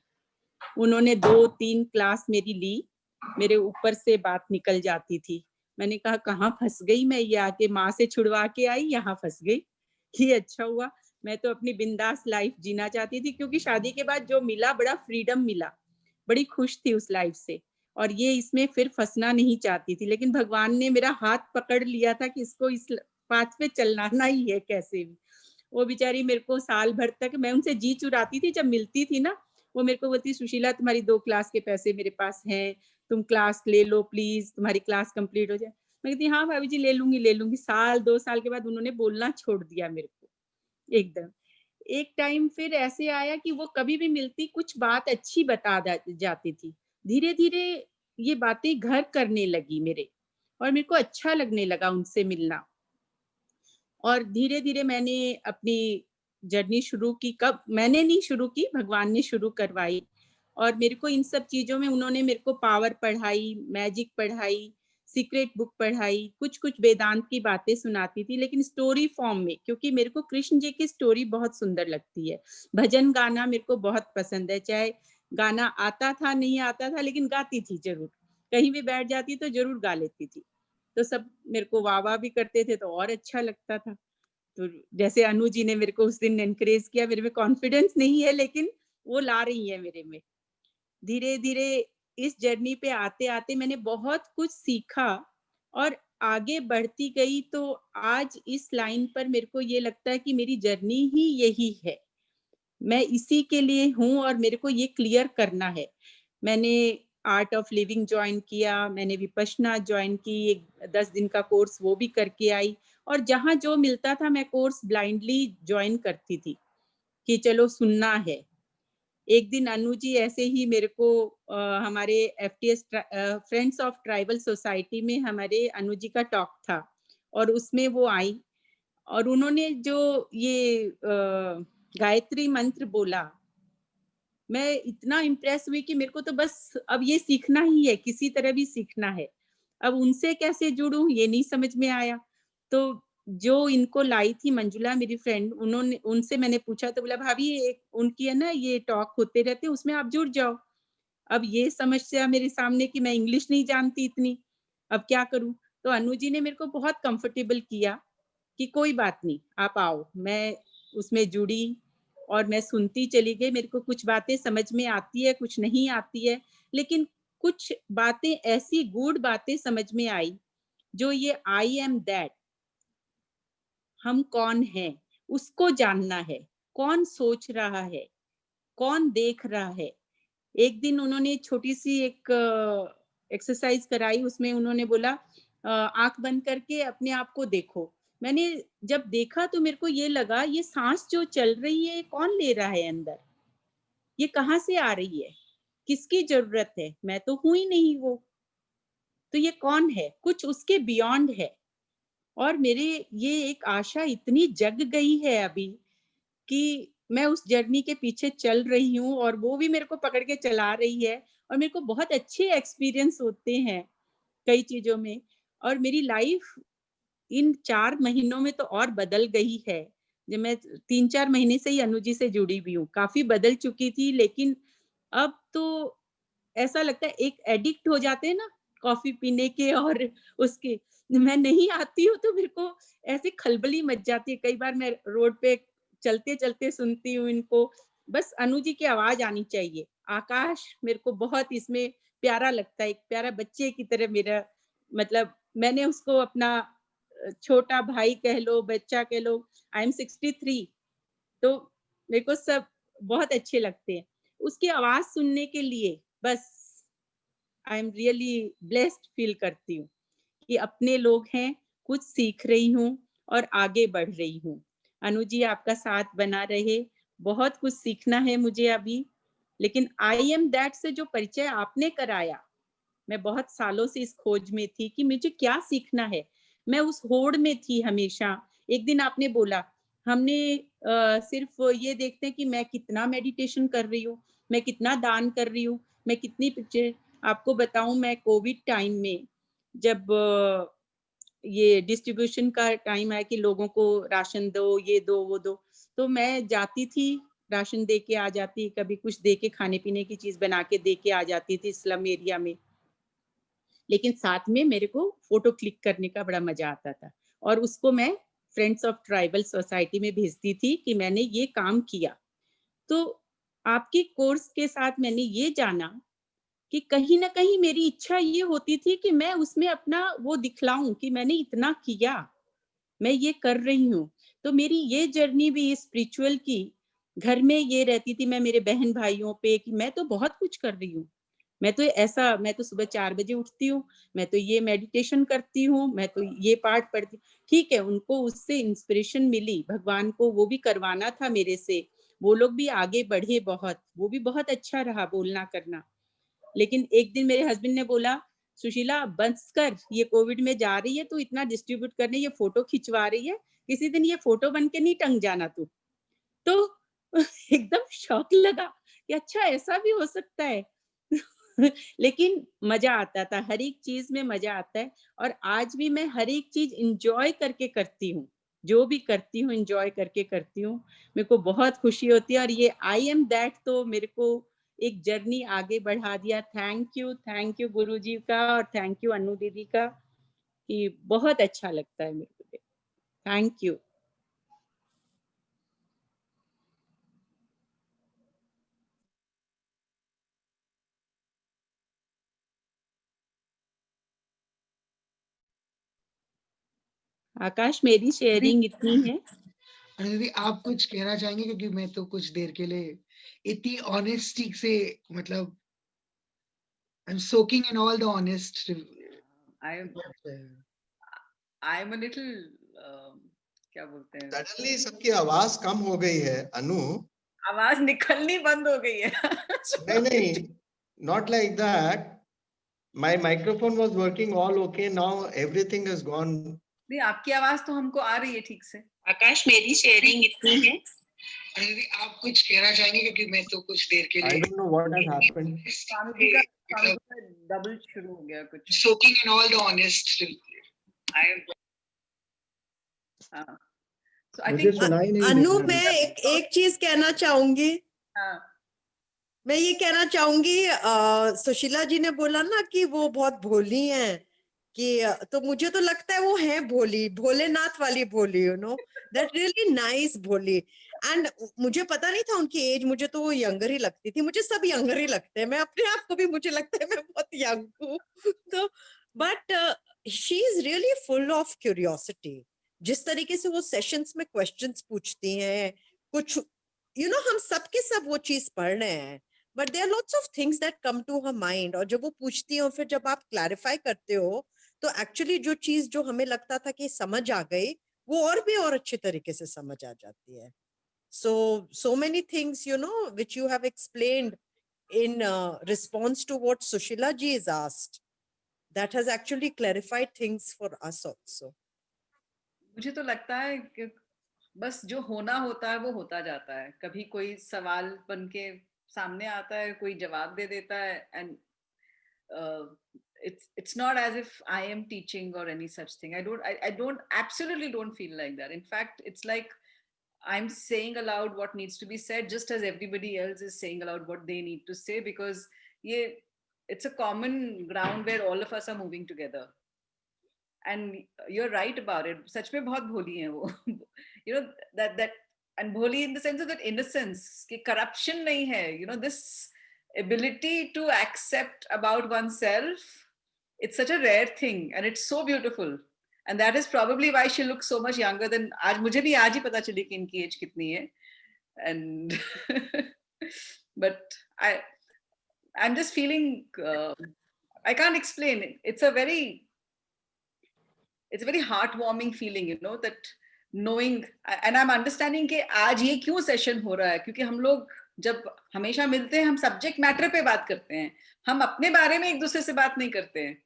Speaker 10: उन्होंने 2-3 क्लास मेरी ली, मेरे ऊपर से बात निकल जाती थी। मैंने कहा कहाँ फंस गई मैं, ये आके माँ से छुड़वा के आई, यहाँ फंस गई। ये अच्छा हुआ, मैं तो अपनी बिंदास लाइफ जीना चाहती थी, क्योंकि शादी के बाद जो मिला बड़ा फ्रीडम मिला, बड़ी खुश थी उस लाइफ से, और ये इसमें फिर फंसना नहीं चाहती थी। लेकिन भगवान ने मेरा हाथ पकड़ लिया था कि इसको इस पाथ पे चलना ही है कैसे भी। वो बेचारी मेरे को साल भर तक, मैं उनसे जी चुराती थी, जब मिलती थी ना वो मेरे को बोलती सुशीला तुम्हारी 2 क्लास के पैसे मेरे पास हैं, तुम क्लास ले लो प्लीज, तुम्हारी क्लास कंप्लीट हो जाए। मैं कहती हाँ भाभी जी ले लूंगी। साल 2 साल के बाद उन्होंने बोलना छोड़ दिया मेरे को एकदम। एक टाइम फिर ऐसे आया कि वो कभी भी मिलती कुछ बात अच्छी बता जाती थी। धीरे धीरे ये बातें घर करने लगी मेरे, और मेरे को अच्छा लगने लगा उनसे मिलना। और धीरे धीरे मैंने अपनी जर्नी शुरू की। कब मैंने नहीं शुरू की, भगवान ने शुरू करवाई। और मेरे को इन सब चीजों में उन्होंने मेरे को पावर पढ़ाई, मैजिक पढ़ाई, सीक्रेट बुक पढ़ाई, कुछ कुछ वेदांत की बातें सुनाती थी, लेकिन स्टोरी फॉर्म में, क्योंकि मेरे को कृष्ण जी की स्टोरी बहुत सुंदर लगती है। भजन गाना मेरे को बहुत पसंद है, चाहे गाना आता था नहीं आता था, लेकिन गाती थी जरूर। कहीं भी बैठ जाती तो जरूर गा लेती थी। तो सब मेरे को वाह वाह भी करते थे तो और अच्छा लगता था। तो जैसे अनु जी ने मेरे को उस दिन एनकरेज किया, मेरे में कॉन्फिडेंस नहीं है लेकिन वो ला रही है मेरे में। धीरे धीरे इस जर्नी पे आते आते मैंने बहुत कुछ सीखा और आगे बढ़ती गई। तो आज इस लाइन पर मेरे को ये लगता है कि मेरी जर्नी ही यही है, मैं इसी के लिए हूँ और मेरे को ये क्लियर करना है। मैंने आर्ट ऑफ लिविंग ज्वाइन किया, मैंने विपश्यना ज्वाइन की, एक 10 दिन का कोर्स वो भी करके आई। और जहाँ जो मिलता था मैं कोर्स ब्लाइंडली ज्वाइन करती थी कि चलो सुनना है। एक दिन अनु जी ऐसे ही मेरे को हमारे FTS friends of tribal society में हमारे अनु जी का टॉक था और उसमें वो आई और उन्होंने जो ये गायत्री मंत्र बोला, मैं इतना इम्प्रेस हुई कि मेरे को तो बस अब ये सीखना ही है, किसी तरह भी सीखना है। अब उनसे कैसे जुड़ूं ये नहीं समझ में आया। तो जो इनको लाई थी मंजुला मेरी फ्रेंड, उनसे मैंने पूछा तो बोला भाभी एक उनकी है ना ये टॉक होते रहते, उसमें आप जुड़ जाओ। अब ये समस्या मेरे सामने कि मैं इंग्लिश नहीं जानती इतनी, अब क्या करूं। तो अनु जी ने मेरे को बहुत कंफर्टेबल किया कि कोई बात नहीं आप आओ। मैं उसमें जुड़ी और मैं सुनती चली गई। मेरे को कुछ बातें समझ में आती है, कुछ नहीं आती है, लेकिन कुछ बातें ऐसी गूढ़ बातें समझ में आई जो ये आई एम दैट, हम कौन हैं उसको जानना है, कौन सोच रहा है, कौन देख रहा है। एक दिन उन्होंने छोटी सी एक एक्सरसाइज कराई, उसमें उन्होंने बोला आंख बंद करके अपने आप को देखो। मैंने जब देखा तो मेरे को ये लगा ये सांस जो चल रही है कौन ले रहा है अंदर, ये कहाँ से आ रही है, किसकी जरूरत है, मैं तो हूं ही नहीं वो, तो ये कौन है, कुछ उसके बियॉन्ड है। और मेरे ये एक आशा इतनी जग गई है अभी कि मैं उस जर्नी के पीछे चल रही हूँ और वो भी मेरे को पकड़ के चला रही है और मेरे को बहुत अच्छे एक्सपीरियंस होते हैं कई चीजों में। और मेरी लाइफ इन 4 महीनों में तो और बदल गई है। जब मैं 3-4 महीने से ही अनुजी से जुड़ी भी हूँ, काफी बदल चुकी थी, लेकिन अब तो ऐसा लगता है एक एडिक्ट हो जाते हैं ना कॉफी पीने के और उसके, मैं नहीं आती हूँ तो मेरे को ऐसे खलबली मच जाती है। कई बार मैं रोड पे चलते चलते सुनती हूँ इनको, बस अनु जी की आवाज आनी चाहिए। आकाश मेरे को बहुत इसमें प्यारा लगता है, एक प्यारा बच्चे की तरह मेरा, मतलब मैंने उसको अपना छोटा भाई कह लो, बच्चा कह लो। आई एम 63, तो मेरे को सब बहुत अच्छे लगते हैं। उसकी आवाज सुनने के लिए बस I am really blessed feel करती हूँ कि अपने लोग हैं, कुछ सीख रही हूँ और आगे बढ़ रही हूँ। अनु जी आपका साथ बना रहे, बहुत कुछ सीखना है मुझे अभी, लेकिन आई एम दैट से जो परिचय आपने कराया, मैं बहुत सालों से इस खोज में थी कि मुझे क्या सीखना है। मैं उस होड़ में थी हमेशा। एक दिन आपने बोला, हमने सिर्फ ये देखते हैं कि मैं कितना मेडिटेशन कर रही हूँ, मैं कितना दान कर रही हूँ, मैं कितनी पिक्चर। आपको बताऊं, मैं कोविड टाइम में जब ये डिस्ट्रीब्यूशन का टाइम आया कि लोगों को राशन दो, ये दो, वो दो, तो मैं जाती थी, राशन दे के आ जाती, कभी कुछ दे के खाने पीने की चीज बना के दे के आ जाती थी स्लम एरिया में। लेकिन साथ में मेरे को फोटो क्लिक करने का बड़ा मजा आता था, और उसको मैं फ्रेंड्स ऑफ ट्राइबल सोसाइटी में भेजती थी कि मैंने ये काम किया। तो आपके कोर्स के साथ मैंने ये जाना कि कहीं ना कहीं मेरी इच्छा ये होती थी कि मैं उसमें अपना वो दिखलाऊं कि मैंने इतना किया, मैं ये कर रही हूँ। तो मेरी ये जर्नी भी स्पिरिचुअल की, घर में ये रहती थी मैं मेरे बहन भाइयों पे कि मैं तो बहुत कुछ कर रही हूँ, मैं तो ऐसा, मैं तो सुबह 4 बजे उठती हूँ, मैं तो ये मेडिटेशन करती हूँ, मैं तो ये पाठ पढ़ती। ठीक है, उनको उससे इंस्पिरेशन मिली, भगवान को वो भी करवाना था मेरे से, वो लोग भी आगे बढ़े बहुत, वो भी बहुत अच्छा रहा बोलना करना। लेकिन एक दिन मेरे हस्बैंड ने बोला, सुशीला बंस कर, ये कोविड में जा रही है तो इतना डिस्ट्रीब्यूट करने, ये फोटो खिंचवा रही है, किसी दिन ये फोटो बन के नहीं टंग जाना तू। तो एकदम शौक लगा कि अच्छा ऐसा भी हो सकता है। लेकिन मजा आता था, हर एक चीज में मजा आता है, और आज भी मैं हर एक चीज इंजॉय करके करती हूँ, जो भी करती हूँ इंजॉय करके करती हूँ, मेरे को बहुत खुशी होती है। और ये आई एम दैट तो मेरे को एक जर्नी आगे बढ़ा दिया। थैंक यू गुरुजी का, और थैंक यू अनु दीदी का, कि बहुत अच्छा लगता है मेरे को। Thank you. आकाश, मेरी शेयरिंग इतनी है।
Speaker 2: दीदी आप कुछ कहना चाहेंगे, क्योंकि मैं तो कुछ देर के लिए इतनी ऑनेस्टी से, मतलब I am soaking in all the honest.
Speaker 3: I am a little, क्या बोलते हैं,
Speaker 11: सडनली सबकी आवाज कम हो गई है अनु।
Speaker 3: आवाज निकलनी बंद हो गई है।
Speaker 11: नहीं, not like that. My microphone was working all okay. Now everything has gone.
Speaker 3: नहीं, आपकी आवाज तो हमको आ रही है ठीक से।
Speaker 10: आकाश, मेरी शेयरिंग इतनी है।
Speaker 2: दीदी आप कुछ कहना चाहेंगे, क्योंकि मैं तो कुछ देर के लिए
Speaker 11: I don't know what has happened.
Speaker 3: स्वामी का डबल शुरू हो गया कुछ।
Speaker 2: Soaking in all the honest.
Speaker 4: मुझे सुनाई नहीं
Speaker 7: अनु,
Speaker 4: दे
Speaker 7: मैं
Speaker 4: रहा।
Speaker 7: एक चीज कहना चाहूंगी। मैं ये कहना चाहूंगी, सुशीला जी ने बोला ना कि वो बहुत भोली हैं, कि तो मुझे तो लगता है वो है भोली, भोलेनाथ वाली भोली, you know, that really nice भोली। एंड मुझे पता नहीं था उनकी एज, मुझे तो वो यंगर ही लगती थी, मुझे सब यंगर ही लगते हैं, मैं अपने आप को भी मुझे लगता है मैं बहुत यंग हूँ। तो but she is really full of curiosity. जिस तरीके से वो सेशंस में क्वेश्चंस पूछती हैं, कुछ हम सबके सब वो चीज पढ़ रहे हैं, but there are lots of things that come to her mind, और जब वो पूछती हो, फिर जब आप क्लैरिफाई करते हो, तो एक्चुअली जो चीज जो हमें लगता था कि समझ आ गई, वो और भी और अच्छे तरीके से समझ आ जाती है। so many things which you have explained in response to what Sushila ji is asked, that has actually clarified things for us also.
Speaker 3: मुझे तो लगता है कि बस जो होना होता है वो होता जाता है। कभी कोई सवाल बन के सामने आता है, कोई जवाब दे देता है, and it's not as if I am teaching or any such thing. I don't absolutely don't feel like that. In fact, it's like I'm saying aloud what needs to be said, just as everybody else is saying aloud what they need to say, because it's a common ground where all of us are moving together. And you're right about it. सच में बहुत भोली हैं वो। that and भोली in the sense of that innocence, कि corruption नहीं है. This ability to accept about oneself, it's such a rare thing, and it's so beautiful. And that is probably why she looks so much younger than, आज मुझे भी आज ही पता चली कि इनकी एज कितनी है. And but I'm just feeling, I can't explain it. It's a very heartwarming feeling, that knowing, and I'm understanding कि आज ये क्यों सेशन हो रहा है, क्योंकि हम लोग जब हमेशा मिलते हैं हम सब्जेक्ट मैटर पे बात करते हैं, हम अपने बारे में एक दूसरे से बात नहीं करते हैं।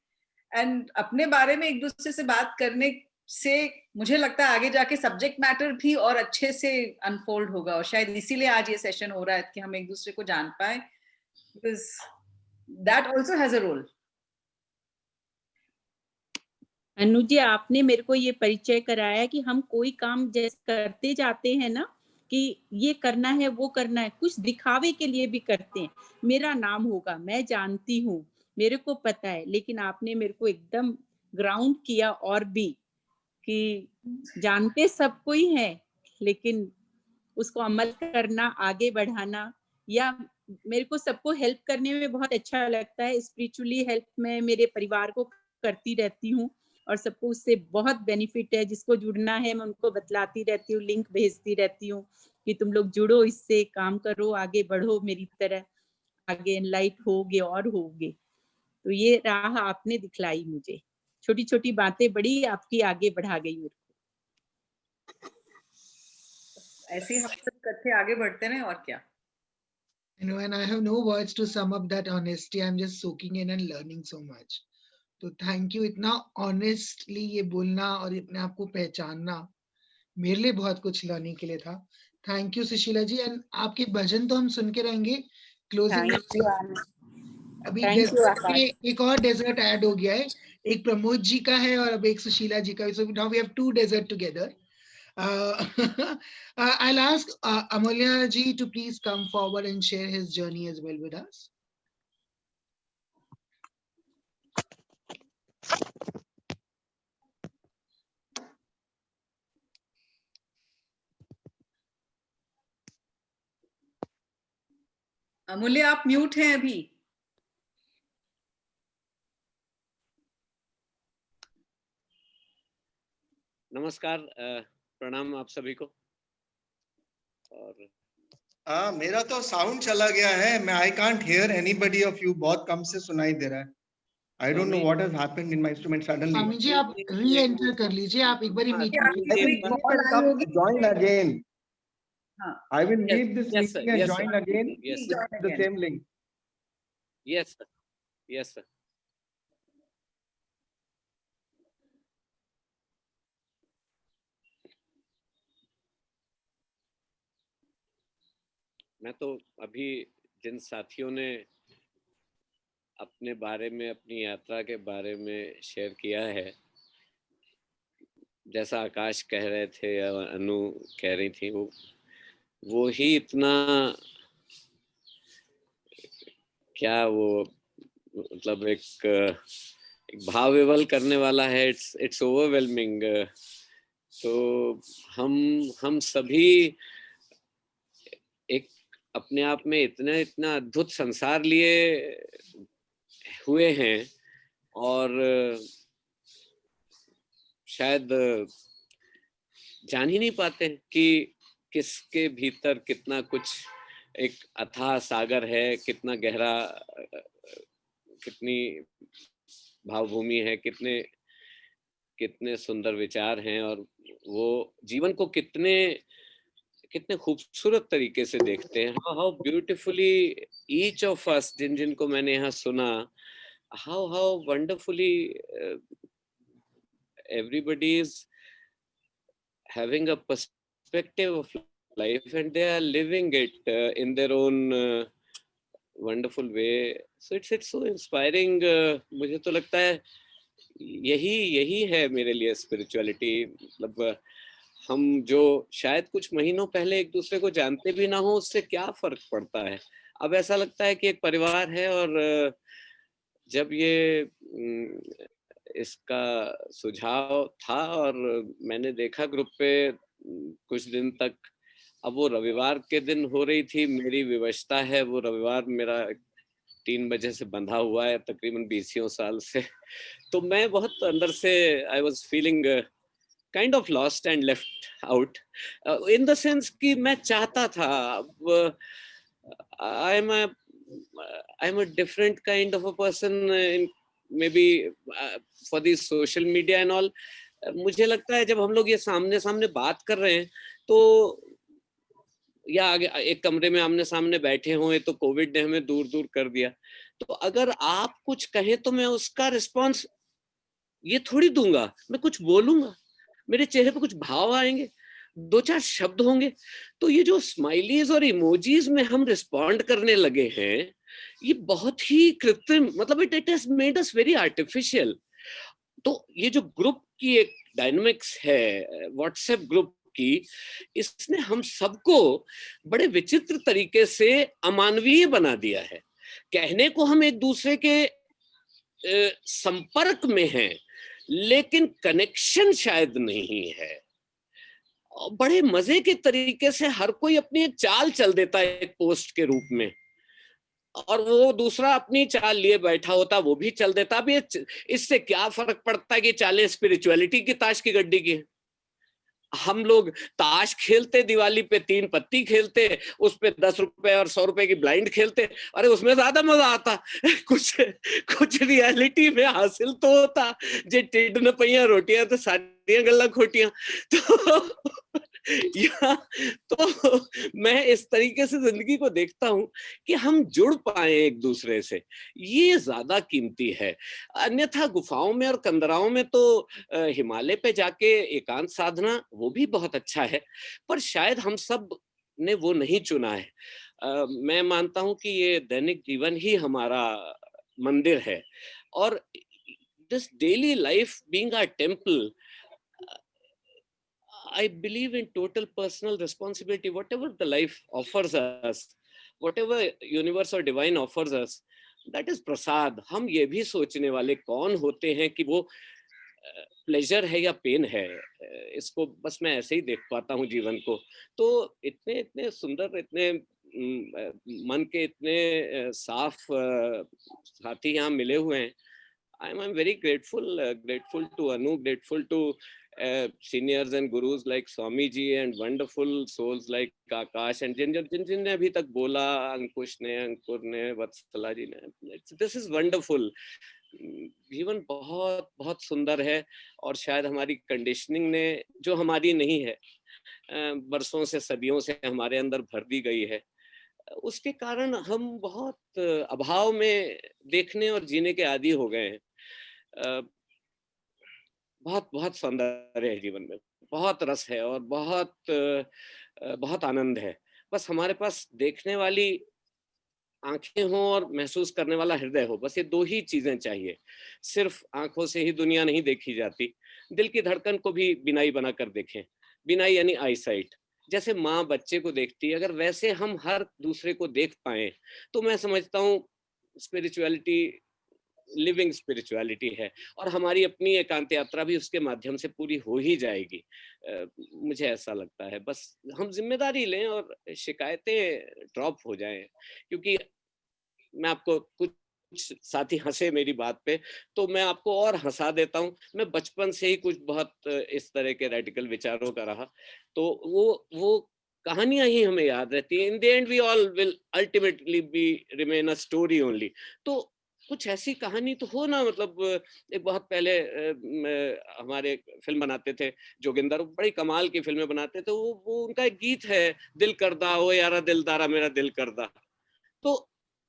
Speaker 3: एंड अपने बारे में एक दूसरे से बात करने से मुझे लगता है आगे जाके सब्जेक्ट मैटर भी और अच्छे से अनफोल्ड होगा, और शायद इसीलिए आज ये सेशन हो रहा है कि हम एक दूसरे को जान पाए, because that also has a role.
Speaker 10: Anu ji, आपने मेरे को ये परिचय कराया कि हम कोई काम जैसे करते जाते हैं ना, कि ये करना है वो करना है, कुछ दिखावे के लिए भी करते हैं, मेरा नाम होगा, मैं जानती हूँ, मेरे को पता है, लेकिन आपने मेरे को एकदम ग्राउंड किया और भी कि जानते सब कोई है, लेकिन उसको अमल करना, आगे बढ़ाना, या मेरे को सबको हेल्प करने में बहुत अच्छा लगता है। स्पिरिचुअली हेल्प मैं मेरे परिवार को करती रहती हूँ और सबको उससे बहुत बेनिफिट है। जिसको जुड़ना है मैं उनको बतलाती रहती हूँ, लिंक भेजती रहती हूँ कि तुम लोग जुड़ो, इससे काम करो, आगे बढ़ो, मेरी तरह आगे एनलाइट होगे और होगे। तो ये राह आपने दिखलाई मुझे, छोटी छोटी बातें बड़ी आपकी आगे बढ़ा गई मेरे को।
Speaker 3: ऐसे ही हम सब इकट्ठे आगे बढ़ते रहे, और क्या।
Speaker 2: You know, and I have no words to sum up that honesty. I'm just soaking in and learning so much. तो थैंक यू, इतना ऑनेस्टली ये बोलना और अपने आप को पहचानना मेरे लिए बहुत कुछ लर्निंग के लिए था। Thank you Sushila ji. And आपके भजन तो हम सुन के रहेंगे क्लोजिंग में। अभी डेजर्ट में एक और डेजर्ट ऐड हो गया है, एक प्रमोद जी का है और अब एक सुशीला जी का। So now we have 2 dessert together. I'll ask Amulya ji to please come forward and share his journey as well with us.
Speaker 3: अमूल्य, आप म्यूट हैं अभी।
Speaker 12: नमस्कार, प्रणाम आप सभी को।
Speaker 11: और मेरा तो साउंड चला गया है, मैं I can't hear anybody of you, बहुत कम से सुनाई दे रहा है। I don't know what has happened in my instrument suddenly.
Speaker 2: Swami ji आप री एंटर कर लीजिए, आप एक बार
Speaker 11: meeting join again. I will leave this meeting and join again with the same link.
Speaker 12: Yes sir. Yes sir. मैं तो अभी जिन साथियों ने अपने बारे में, अपनी यात्रा के बारे में शेयर किया है, जैसा आकाश कह रहे थे या अनु कह रही थी, वो ही इतना क्या वो मतलब एक भाव विवल करने वाला है। It's overwhelming. तो हम सभी एक अपने आप में इतना अद्भुत संसार लिए हुए हैं और शायद जान ही नहीं पाते कि किसके भीतर कितना कुछ एक अथाह सागर है, कितना गहरा, कितनी भावभूमि है, कितने सुंदर विचार हैं और वो जीवन को कितने खूबसूरत तरीके से देखते हैं। How beautifully each of us, जिनको मैंने यहाँ सुना, how wonderfully everybody is having a perspective of life and they are living it in their own wonderful way. So it's so inspiring. मुझे तो लगता है यही है मेरे लिए स्पिरिचुअलिटी। मतलब हम जो शायद कुछ महीनों पहले एक दूसरे को जानते भी ना हो, उससे क्या फर्क पड़ता है। अब ऐसा लगता है कि एक परिवार है और जब ये इसका सुझाव था और मैंने देखा ग्रुप पे कुछ दिन तक, अब वो रविवार के दिन हो रही थी। मेरी विवशता है, वो रविवार मेरा 3 बजे से बंधा हुआ है तकरीबन 20 साल से। तो मैं बहुत अंदर से I was feeling kind of lost and left out in the sense कि मैं चाहता था, I am a different kind of a person maybe for the social media and all. मुझे लगता है जब हम लोग ये सामने बात कर रहे हैं तो या आगे एक कमरे में आमने सामने बैठे हों, तो कोविड ने हमें दूर दूर कर दिया। तो अगर आप कुछ कहें तो मैं उसका रिस्पॉन्स ये थोड़ी दूंगा, मैं कुछ बोलूंगा, मेरे चेहरे पे कुछ भाव आएंगे, 2-4 शब्द होंगे। तो ये जो स्माइलीज और इमोजीज में हम रिस्पॉन्ड करने लगे हैं, ये बहुत ही कृत्रिम, मतलब it has made us very artificial. तो ये जो ग्रुप की एक डायनामिक्स है, व्हाट्सएप ग्रुप की, इसने हम सबको बड़े विचित्र तरीके से अमानवीय बना दिया है। कहने को हम एक दूसरे के संपर्क में हैं, लेकिन कनेक्शन शायद नहीं है। बड़े मजे के तरीके से हर कोई अपनी एक चाल चल देता है एक पोस्ट के रूप में, और वो दूसरा अपनी चाल लिए बैठा होता, वो भी चल देता। अब ये इससे क्या फर्क पड़ता है कि चालें स्पिरिचुअलिटी की ताश की गड्डी की। हम लोग ताश खेलते, दिवाली पे 3 पत्ती खेलते, उस पे 10 रुपए और 100 रुपए की ब्लाइंड खेलते, अरे उसमें ज्यादा मजा आता। कुछ रियलिटी में हासिल तो होता। जे टिड न पहिया रोटियां तो सारियां गल्ला खोटियां। तो या तो मैं इस तरीके से जिंदगी को देखता हूं कि हम जुड़ पाए एक दूसरे से, ये ज्यादा कीमती है। अन्यथा गुफाओं में और कंदराओं में तो हिमालय पे जाके एकांत साधना वो भी बहुत अच्छा है, पर शायद हम सब ने वो नहीं चुना है। मैं मानता हूं कि ये दैनिक जीवन ही हमारा मंदिर है, और this daily life being a temple, I believe in total personal responsibility. Whatever the life offers us, whatever universe or divine offers us, that is prasad. हम ये भी सोचने वाले कौन होते हैं कि वो प्लेजर है या पेन है। इसको बस मैं ऐसे ही देख पाता हूँ जीवन को। तो इतने इतने सुंदर, इतने मन के इतने साफ साथी यहाँ मिले हुए हैं। I'm very grateful to Anu, grateful to seniors and gurus like Swami ji and wonderful souls like Akash and जिन अभी तक बोला, अंकुश ने, अंकुर ने, वत्सला जी ने। This is wonderful. जीवन बहुत बहुत सुंदर है, और शायद हमारी कंडीशनिंग ने, जो हमारी नहीं है, बरसों से सदियों से हमारे अंदर भर दी गई है, उसके कारण हम बहुत अभाव में देखने और जीने के आदी हो गए हैं। बहुत बहुत सौंदर्य है जीवन में, बहुत रस है और बहुत आनंद है। बस हमारे पास देखने वाली आंखें हों और महसूस करने वाला हृदय हो, बस ये 2 ही चीजें चाहिए। सिर्फ आंखों से ही दुनिया नहीं देखी जाती, दिल की धड़कन को भी बिनाई बनाकर देखें। बिनाई यानी आई साइट। जैसे माँ बच्चे को देखती है, अगर वैसे हम हर दूसरे को देख पाए, तो मैं समझता हूँ स्पिरिचुअलिटी लिविंग स्पिरिचुअलिटी है, और हमारी अपनी एकांत यात्रा भी उसके माध्यम से पूरी हो ही जाएगी। मुझे ऐसा लगता है। बस हम जिम्मेदारी लें और शिकायतें ड्रॉप हो जाएं। क्योंकि मैं आपको, कुछ साथी हंसे मेरी बात पे, तो मैं आपको और हंसा देता हूँ। मैं बचपन से ही कुछ बहुत इस तरह के रेडिकल विचारों का रहा, तो वो कहानियां ही हमें याद रहती हैं। In the end we all will ultimately be remain a story only. तो कुछ ऐसी कहानी तो हो ना। मतलब एक बहुत पहले हमारे फिल्म बनाते थे जोगिंदर, बड़ी कमाल की फिल्में बनाते थे। वो उनका एक गीत है, दिल करदा ओ यारा दिलदारा मेरा दिल करदा। तो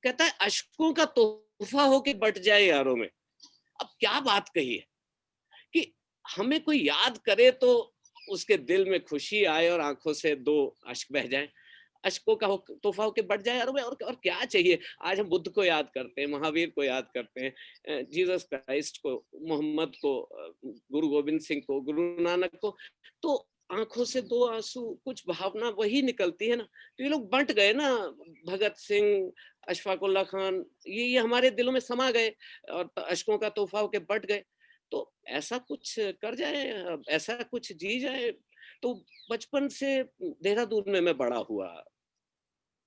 Speaker 12: कहता है अश्कों का तोहफा हो के बट जाए यारों में। अब क्या बात कही है कि हमें कोई याद करे तो उसके दिल में खुशी आए और आंखों से 2 अश्क बह जाएं। अश्कों का तोहफा होके बढ़ जाए यारों में, और क्या चाहिए। आज हम बुद्ध को याद करते हैं, महावीर को याद करते हैं, जीसस क्राइस्ट को, मोहम्मद को, गुरु गोविंद सिंह को, गुरु नानक को। तो आंखों से 2 आंसू, कुछ भावना वही निकलती है ना। तो ये लोग बंट गए ना, भगत सिंह, अशफाक उल्लाह खान, ये हमारे दिलों में समा गए और अश्कों का तोहफा होके बट गए। तो ऐसा कुछ कर जाए, ऐसा कुछ जी जाए। तो बचपन से देहरादून में मैं बड़ा हुआ,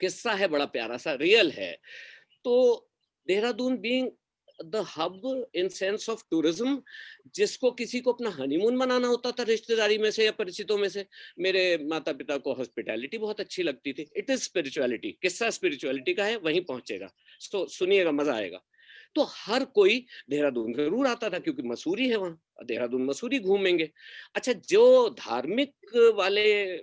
Speaker 12: किस्सा है बड़ा प्यारा सा, रियल है। तो Dehradun being the hub in sense of tourism, जिसको किसी को अपना हनीमून मनाना होता था रिश्तेदारी में से या परिचितों में से, मेरे माता पिता को हॉस्पिटैलिटी बहुत अच्छी लगती थी। इट इज स्पिरिचुअलिटी, किस्सा स्पिरिचुअलिटी का है, वहीं पहुंचेगा। तो सुनिएगा, मजा आएगा। तो हर कोई देहरादून जरूर आता था, क्योंकि मसूरी है वहां, देहरादून मसूरी घूमेंगे। अच्छा, जो धार्मिक वाले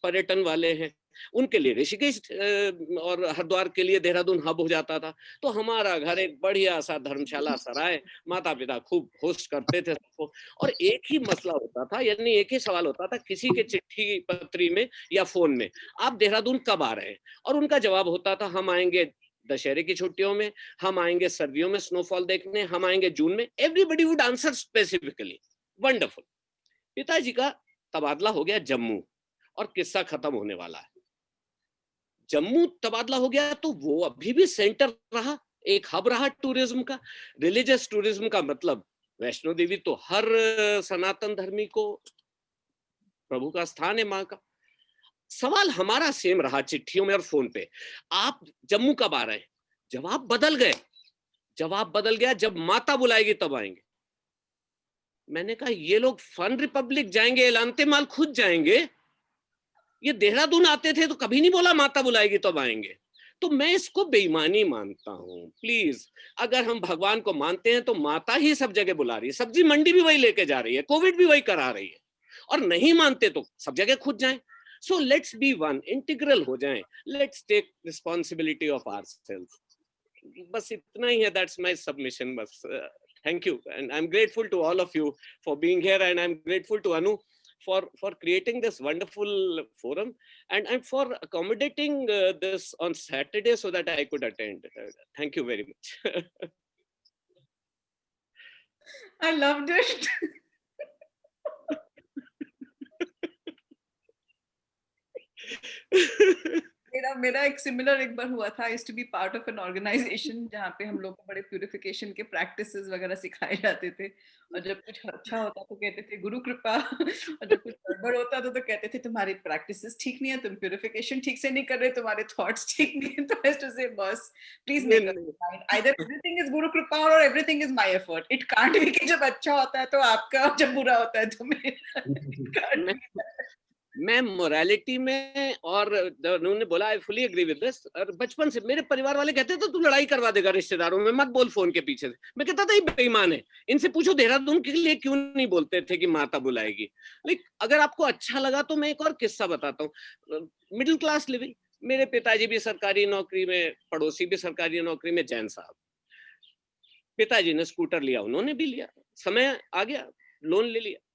Speaker 12: पर्यटन वाले हैं उनके लिए ऋषिकेश और हरिद्वार के लिए देहरादून हब हो जाता था। तो हमारा घर एक बढ़िया सा धर्मशाला सराय, माता पिता खूब होस्ट करते थे सबको, और एक ही मसला होता था, यानी एक ही सवाल होता था किसी के चिट्ठी पत्री में या फोन में, आप देहरादून कब आ रहे हैं? और उनका जवाब होता था, हम आएंगे दशहरे की छुट्टियों में, हम आएंगे सर्दियों में स्नोफॉल देखने, हम आएंगे जून में। Everybody would answer specifically. Wonderful. पिताजी का तबादला हो गया जम्मू, और किस्सा खत्म होने वाला है। जम्मू तबादला हो गया तो वो अभी भी सेंटर रहा, एक हब रहा टूरिज्म का, रिलीजियस टूरिज्म का। मतलब वैष्णो देवी तो हर सनातन धर्मी को प्रभु का स्थान है, माँ का। सवाल हमारा सेम रहा चिट्ठियों में और फोन पे, आप जम्मू कब आ रहे हैं? जवाब बदल गए। जवाब बदल गया, जब माता बुलाएगी तब आएंगे। मैंने कहा ये लोग फन रिपब्लिक जाएंगे, एलांते माल खुद जाएंगे, ये देहरादून आते थे तो कभी नहीं बोला माता बुलाएगी तब आएंगे। तो मैं इसको बेईमानी मानता हूँ। प्लीज, अगर हम भगवान को मानते हैं तो माता ही सब जगह बुला रही है, सब्जी मंडी भी वही लेके जा रही है, कोविड भी वही करा रही है, और नहीं मानते तो सब जगह खुद जाएं। So let's be one, integral हो जाएं, let's take responsibility of ourself. बस इतना ही है, दैट्स माय सबमिशन। बस thank you, and I'm grateful to all of you for being here, and I'm grateful to Anu for creating this wonderful forum, and for accommodating this on Saturday so that I could attend. Thank you very much.
Speaker 3: I loved it. मेरा एक similar एक बार हुआ था। I used to be part of an organisation जहाँ पे हम लोग को बड़े प्यूरिफिकेशन के प्रैक्टिसेस वगैरह सिखाए जाते थे, और जब कुछ अच्छा होता तो कहते थे गुरु कृपा, और जब कुछ गड़बड़ होता तो कहते थे तुम्हारी प्रैक्टिसेस ठीक नहीं है, तुम प्यूरिफिकेशन ठीक से नहीं कर रहे, तुम्हारे थॉट्स ठीक नहीं है। तो आई यूज्ड टू से बस please make up mind, either everything is गुरु कृपा और everything is my effort. It can't be कि जब अच्छा होता है तो आपका, जब बुरा होता है तो मेरा।
Speaker 12: मैं मोरालिटी में, और उन्होंने बोला I fully agree with this, और बचपन से मेरे परिवार वाले कहते थे तू लड़ाई करवा देगा रिश्तेदारों में, मत बोल फोन के पीछे से। मैं कहता था ये बेईमान है, इनसे पूछो देहरादून के लिए क्यों नहीं बोलते थे कि माता बुलाएगी। लेकिन अगर आपको अच्छा लगा तो मैं एक और किस्सा बताता हूँ। मिडिल क्लास लिविंग, मेरे पिताजी भी सरकारी नौकरी में, पड़ोसी भी सरकारी नौकरी में, जैन साहब। पिताजी ने स्कूटर लिया, उन्होंने भी लिया, समय आ गया लोन ले लिया।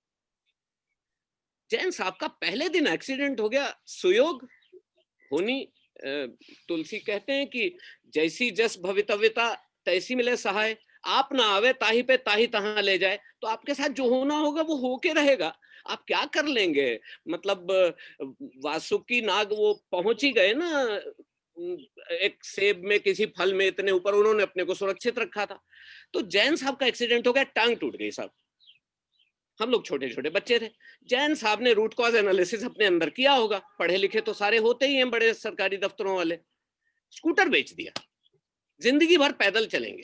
Speaker 12: जैन साहब का पहले दिन एक्सीडेंट हो गया। सुयोग होनी, तुलसी कहते हैं कि जैसी जस भवितव्यता तैसी मिले सहाय, आप ना आवे ताही पे ताही तहां ले जाए। तो आपके साथ जो होना होगा वो होके रहेगा, आप क्या कर लेंगे। मतलब वासुकी नाग वो पहुंच ही गए ना, एक सेब में किसी फल में इतने ऊपर, उन्होंने अपने को सुरक्षित रखा था। तो जैन साहब का एक्सीडेंट हो गया, टांग टूट गई साहब। हम लोग छोटे छोटे बच्चे थे। जैन साहब ने रूट कॉज एनालिसिस अपने अंदर किया होगा, पढ़े लिखे तो सारे होते ही हैं बड़े सरकारी दफ्तरों वाले। स्कूटर बेच दिया, जिंदगी भर पैदल चलेंगे,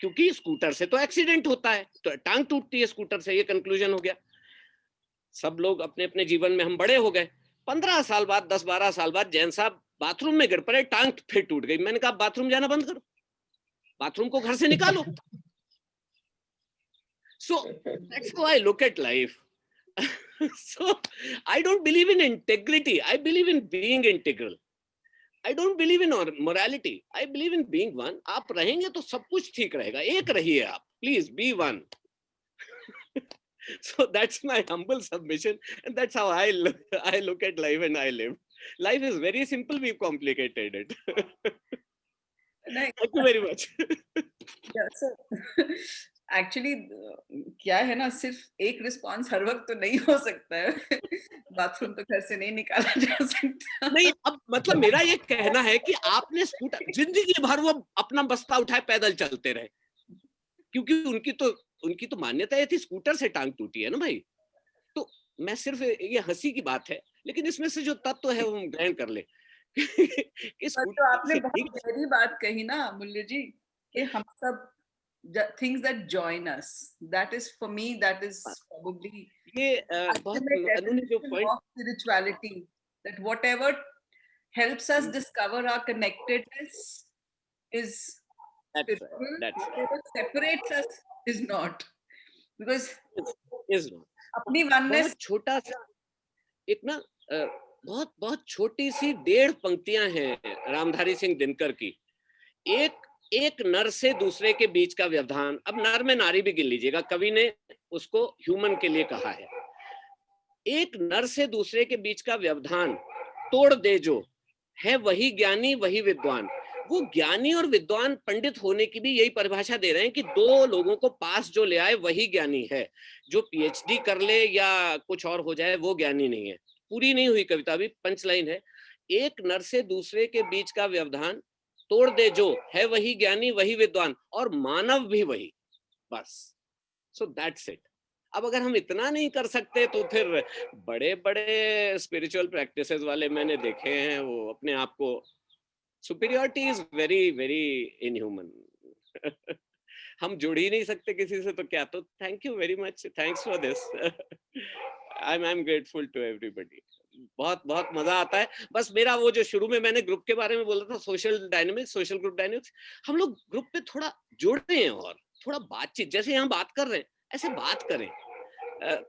Speaker 12: क्योंकि स्कूटर से तो एक्सीडेंट होता है, तो टांग टूटती है स्कूटर से, ये कंक्लूजन हो गया। सब लोग अपने अपने जीवन में हम बड़े हो गए। 15 साल बाद, 10-12 साल बाद जैन साहब बाथरूम में गिर पड़े, टांग फिर टूट गई। मैंने कहा बाथरूम जाना बंद करो, बाथरूम को घर से निकालो। So that's how I look at life. So I don't believe in integrity. I believe in being integral. I don't believe in morality. I believe in being one. आप रहेंगे तो सब कुछ ठीक रहेगा। एक रहिए आप, please be one. So that's my humble submission, and that's how I look at life and I live. Life is very simple. We've complicated it. Thank you very much.
Speaker 3: Yeah, so actually क्या है ना, सिर्फ एक response हर वक्त तो नहीं हो सकता है। बाथरूम तो घर से नहीं निकाला जा सकता।
Speaker 12: नहीं, अब मतलब मेरा ये कहना है कि आपने स्कूटर, जिंदगी भर वो अपना बस्ता उठाए पैदल चलते रहे, क्योंकि उनकी तो मान्यता ये थी स्कूटर से टांग टूटी है ना भाई। तो मैं सिर्फ, ये हंसी की बात है, लेकिन इसमें से जो तत्व है वो हम ग्रहण कर ले।
Speaker 3: तो आपने बहुत गहरी बात कही ना मुल्लू जी, कि हम सब things that join us, that is for me, that is probably of spirituality, that whatever helps us discover our connectedness is spiritual. Whatever separates us is not, because
Speaker 12: is not.
Speaker 3: अपनी oneness,
Speaker 12: बहुत छोटा सा एक ना बहुत बहुत छोटी सी 1.5 पंक्तियां हैं रामधारी सिंह दिनकर की। एक नर से दूसरे के बीच का व्यवधान, अब नर में नारी भी गिन लीजिएगा, कवि ने उसको ह्यूमन के लिए कहा है। एक नर से दूसरे के बीच का व्यवधान तोड़ दे जो, है वही ज्ञानी वही विद्वान। वो ज्ञानी और विद्वान पंडित होने की भी यही परिभाषा दे रहे हैं कि दो लोगों को पास जो ले आए वही ज्ञानी है। जो पीएचडी कर ले या कुछ और हो जाए वो ज्ञानी नहीं है। पूरी नहीं हुई कविता, अभी पंचलाइन है। एक नर से दूसरे के बीच का व्यवधान तोड़ दे जो, है वही ज्ञानी वही विद्वान, और मानव भी वही, बस। So that's it. अब अगर हम इतना नहीं कर सकते तो फिर बड़े बड़े स्पिरिचुअल प्रैक्टिसेस वाले मैंने देखे हैं, वो अपने आप को, superiority is very very inhuman. हम जुड़ ही नहीं सकते किसी से तो क्या। तो thank you very much, thanks for this. I am grateful to everybody. बहुत बहुत मजा आता है। बस मेरा वो जो शुरू में मैंने ग्रुप के बारे में बोला था, social dynamics, social group dynamics, हम लोग ग्रुप पे थोड़ा जुड़ रहे हैं और थोड़ा बातचीत, जैसे यहाँ बात कर रहे हैं ऐसे बात करें।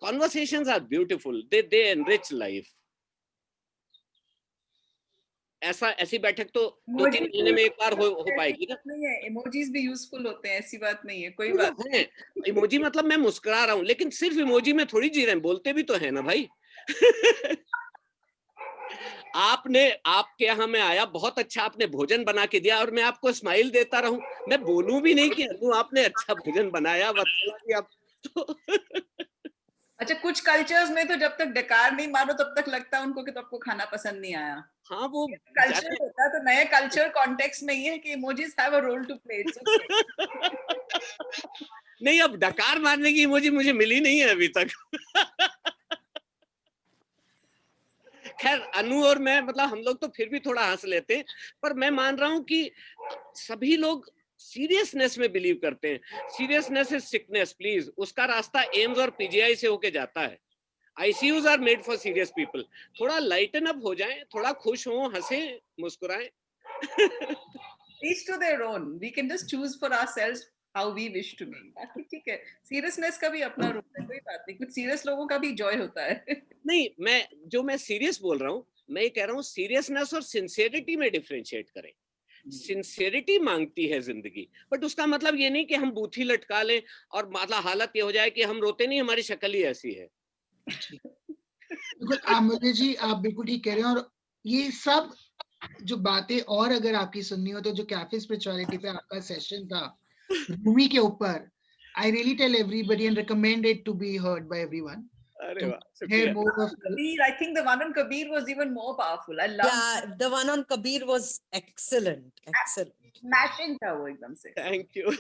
Speaker 12: Conversations are beautiful, they enrich life. ऐसी बैठक तो 2-3 महीने में एक बार हो पाएगी ना।
Speaker 3: नहीं है, इमोजीज भी यूजफुल होते हैं, ऐसी बात नहीं है, कोई बात
Speaker 12: है। इमोजी मतलब मैं मुस्कुरा रहा हूँ, लेकिन सिर्फ इमोजी में थोड़ी जी रहे हैं, बोलते भी तो है ना भाई। आपके यहाँ मैं आया, बहुत अच्छा आपने भोजन बना के दिया और मैं आपको स्माइल देता रहूं, मैं बोलूं भी नहीं कि अनु आपने अच्छा भोजन बनाया, बताया आप तो।
Speaker 3: अच्छा, कुछ कल्चर्स में तो जब तक डकार नहीं मारो तब तक लगता है उनको कि तो आपको खाना पसंद नहीं आया।
Speaker 12: हाँ, वो
Speaker 3: कल्चर होता है। तो नए कल्चर कॉन्टेक्स्ट में ये है कि emojis have a role to play.
Speaker 12: नहीं, अब डकार मारने की इमोजी मुझे मिली नहीं है अभी तक। खैर अनु और मैं, मतलब हम लोग तो फिर भी थोड़ा हंस लेते हैं, पर मैं मान रहा हूं कि सभी लोग सीरियसनेस में बिलीव करते हैं। Seriousness is sickness, please. उसका रास्ता एम्स और पीजीआई से होके जाता है। ICUs are made for serious people. थोड़ा लाइटन अप हो जाएं, थोड़ा खुश हो, हंसे, मुस्कुराएं।
Speaker 3: Each to their own. We can just choose for ourselves how we wish to be. बाकी ठीक है, सीरियसनेस का भी अपना रोल है, कोई बात नहीं। कुछ सीरियस लोगों का भी जॉय होता है।
Speaker 12: नहीं, मैं सीरियस बोल रहा हूँ, मैं ये कह रहा हूँ सीरियसनेस और सिंसियरिटी में डिफरेंशिएट करें। सिंसियरिटी मांगती है जिंदगी, बट उसका मतलब ये नहीं कि हम बूथी लटका लें और मतलब हालत ये हो जाए कि हम रोते नहीं, हमारी शक्ल ही ऐसी है।
Speaker 2: बिल्कुल आमोदे जी, आप बिल्कुल ठीक कह रहे हैं। और ये सब जो बातें और अगर आपकी सुननी हो तो जो कैफे स्पिरिचुअलिटी पे आपका सेशन था रूमी के ऊपर, I really tell everybody and recommend it to be heard by everyone.
Speaker 12: अरे वाह,
Speaker 2: शुक्रिया।
Speaker 3: Kabir, I think the one on Kabir was even more powerful. I love.
Speaker 7: Yeah, the one on Kabir was excellent.
Speaker 3: Smashing था वो एकदम से.
Speaker 12: Thank you.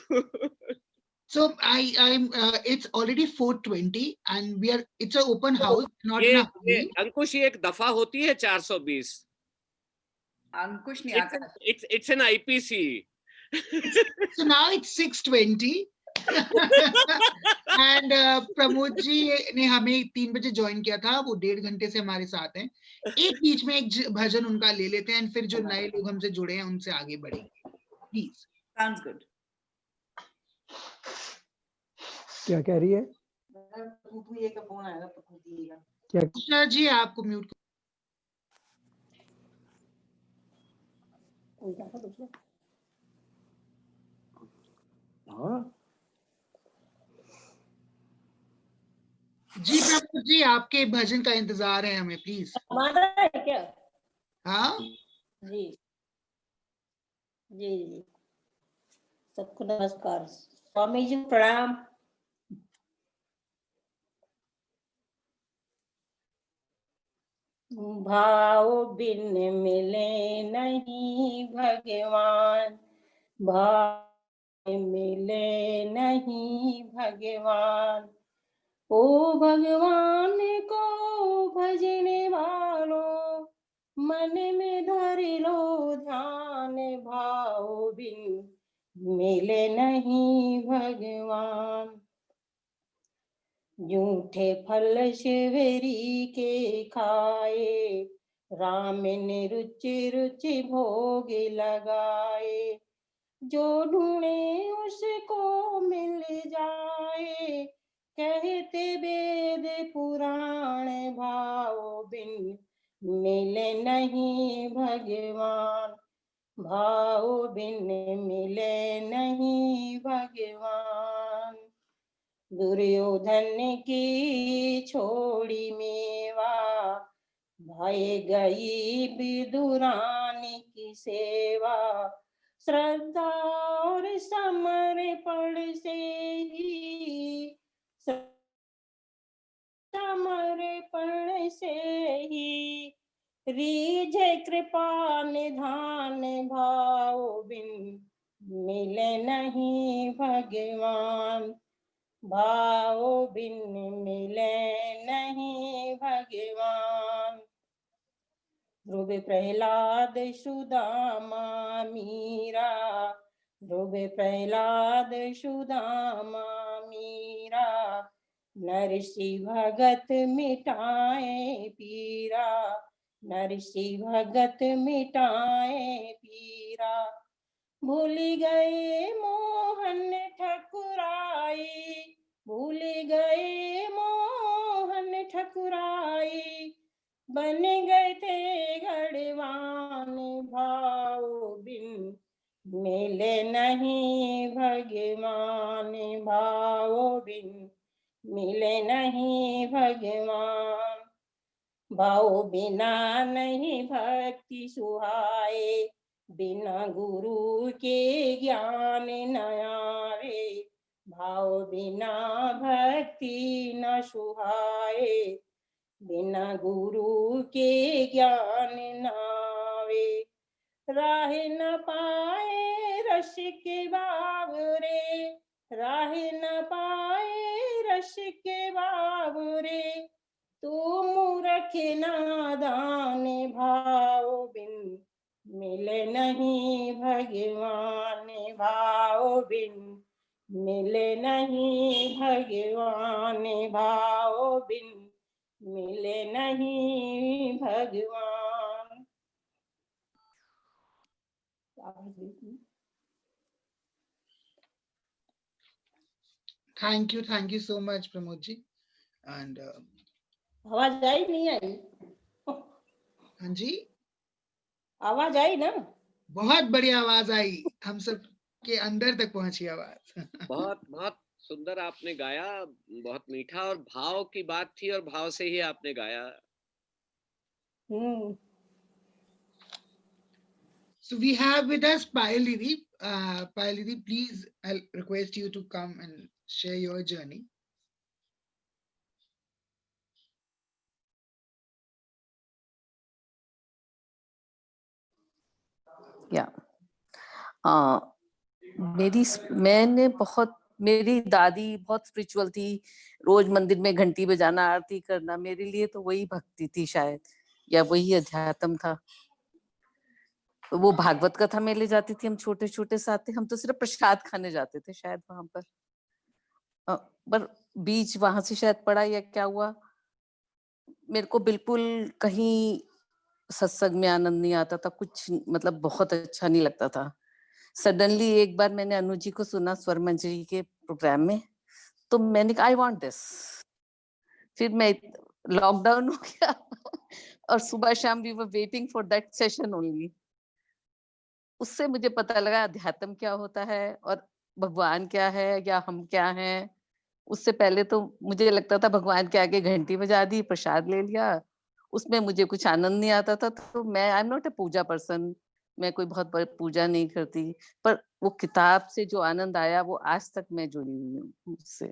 Speaker 2: So I'm it's already 4:20 and it's an open house, not
Speaker 12: ये
Speaker 2: अंकुश,
Speaker 12: ये एक दफा होती है 420।
Speaker 3: अंकुश नहीं आता।
Speaker 12: It's an IPC.
Speaker 2: So now it's 6:20 and Pramod ji ने हमें 3 बजे ज्वाइन किया था, वो 1.5 घंटे से हमारे साथ हैं। एक बीच में एक भजन उनका ले लेते हैं, फिर जो नए लोग हमसे जुड़े हैं उनसे आगे बढ़ेंगे, प्लीज।
Speaker 3: Sounds good.
Speaker 6: क्या कह रही है?
Speaker 2: क्या जी, आपको म्यूट।
Speaker 6: हाँ
Speaker 2: जी प्रभु जी, आपके भजन का इंतजार है हमें, प्लीज।
Speaker 13: हमारा है क्या?
Speaker 2: हाँ
Speaker 13: जी जी जी, सबको नमस्कार, स्वामी जी प्रणाम। भाव बिन मिले नहीं भगवान, भाव मिले नहीं भगवान, ओ भगवान को भजने वालों मन में धर लो ध्यान, भाव बिन मिले नहीं भगवान। झूठे फल शिवरी के खाए, राम ने रुचि रुचि भोग लगाए, जो ढूंढे उसको मिल जाए, कहते वेद पुराण, भाव बिन मिले नहीं भगवान, भाव बिन मिले नहीं भगवान। दुर्योधन की छोड़ी मेवा, भाई गई विदुरानी की सेवा। श्रद्धा और समर्पण से ही, समर्पण से ही रीझे कृपा निधान। भाव बिन मिले नहीं भगवान, भाव बिन मिले नहीं भगवान। ध्रुव प्रहलाद सुदामा मीरा, ध्रुव प्रहलाद सुदामा मीरा। नरसी भगत मिटाए पीरा, नरसी भगत मिटाए पीरा। भूल गए मोहन ठकुराई, भूल गए मोहन ठकुराई। बन गए थे गढ़वान, भाव बिन मिले नहीं भगवान, भाव बिन मिले नहीं भगवान। भाव बिना नहीं भक्ति सुहाए, बिना गुरु के ज्ञान न आवे। भाव बिना भक्ति न सुहाए, बिना गुरु के ज्ञान न आवे। राह न पाए रस के बाबरे, राह न पाए रस के बाबरे। तू मूर्ख नादान, भाव बिन मिले नहीं भगवान, भाव बिन मिले नहीं भगवान, भाव बिन मिले नहीं भगवान।
Speaker 2: Thank you so much, Pramod ji. And
Speaker 13: आवाज आई नहीं आई?
Speaker 2: हाँ जी,
Speaker 13: आवाज आई ना?
Speaker 2: बहुत बढ़िया आवाज आई, हम सब के अंदर तक पहुंची आवाज।
Speaker 12: बहुत बहुत सुंदर आपने गाया, बहुत मीठा, और भाव की बात थी और भाव से ही आपने गाया।
Speaker 2: So we have with us Payal Didi. Payal Didi, please, I'll request you to come and share your journey.
Speaker 14: या मेरी दादी बहुत स्पिरिचुअल थी, रोज मंदिर में घंटी बजाना, आरती करना, मेरे लिए तो वही भक्ति थी शायद, या वही अध्यात्म था। तो वो भागवत कथा में ले जाती थी, हम छोटे छोटे साथ थे, हम तो सिर्फ प्रसाद खाने जाते थे शायद वहां पर बीच वहां से शायद पड़ा या क्या हुआ, मेरे को बिल्कुल कहीं सत्संग में आनंद नहीं आता था, कुछ मतलब बहुत अच्छा नहीं लगता था। सडनली एक बार मैंने अनु जी को सुना स्वर मंजरी के प्रोग्राम में, तो मैंने कहा आई वांट दिस। फिर मैं लॉकडाउन हो गया और सुबह शाम we were waiting for that session only. उससे मुझे पता लगा अध्यात्म क्या होता है और भगवान क्या है या हम क्या हैं। उससे पहले तो मुझे लगता था भगवान के आगे घंटी बजा दी, प्रसाद ले लिया, उसमें मुझे कुछ आनंद नहीं आता था। तो मैं I am not a puja person, मैं कोई बहुत बड़ी पूजा नहीं करती, पर वो किताब से जो आनंद आया वो आज तक मैं जुड़ी हुई हूँ उससे।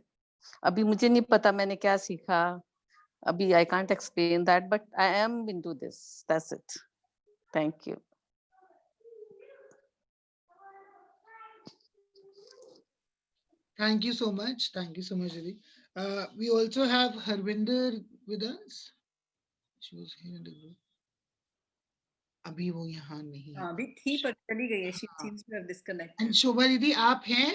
Speaker 14: अभी मुझे नहीं पता मैंने क्या सीखा, अभी I can't explain that, but I am into this, that's it. Thank you.
Speaker 2: Thank you so much, Didi. We also have Harvinder with us. She was here in the group. अभी वो यहाँ नहीं है।
Speaker 3: अभी थी पर चली गई है। She seems to have disconnected.
Speaker 2: And शोभा दीदी आप हैं?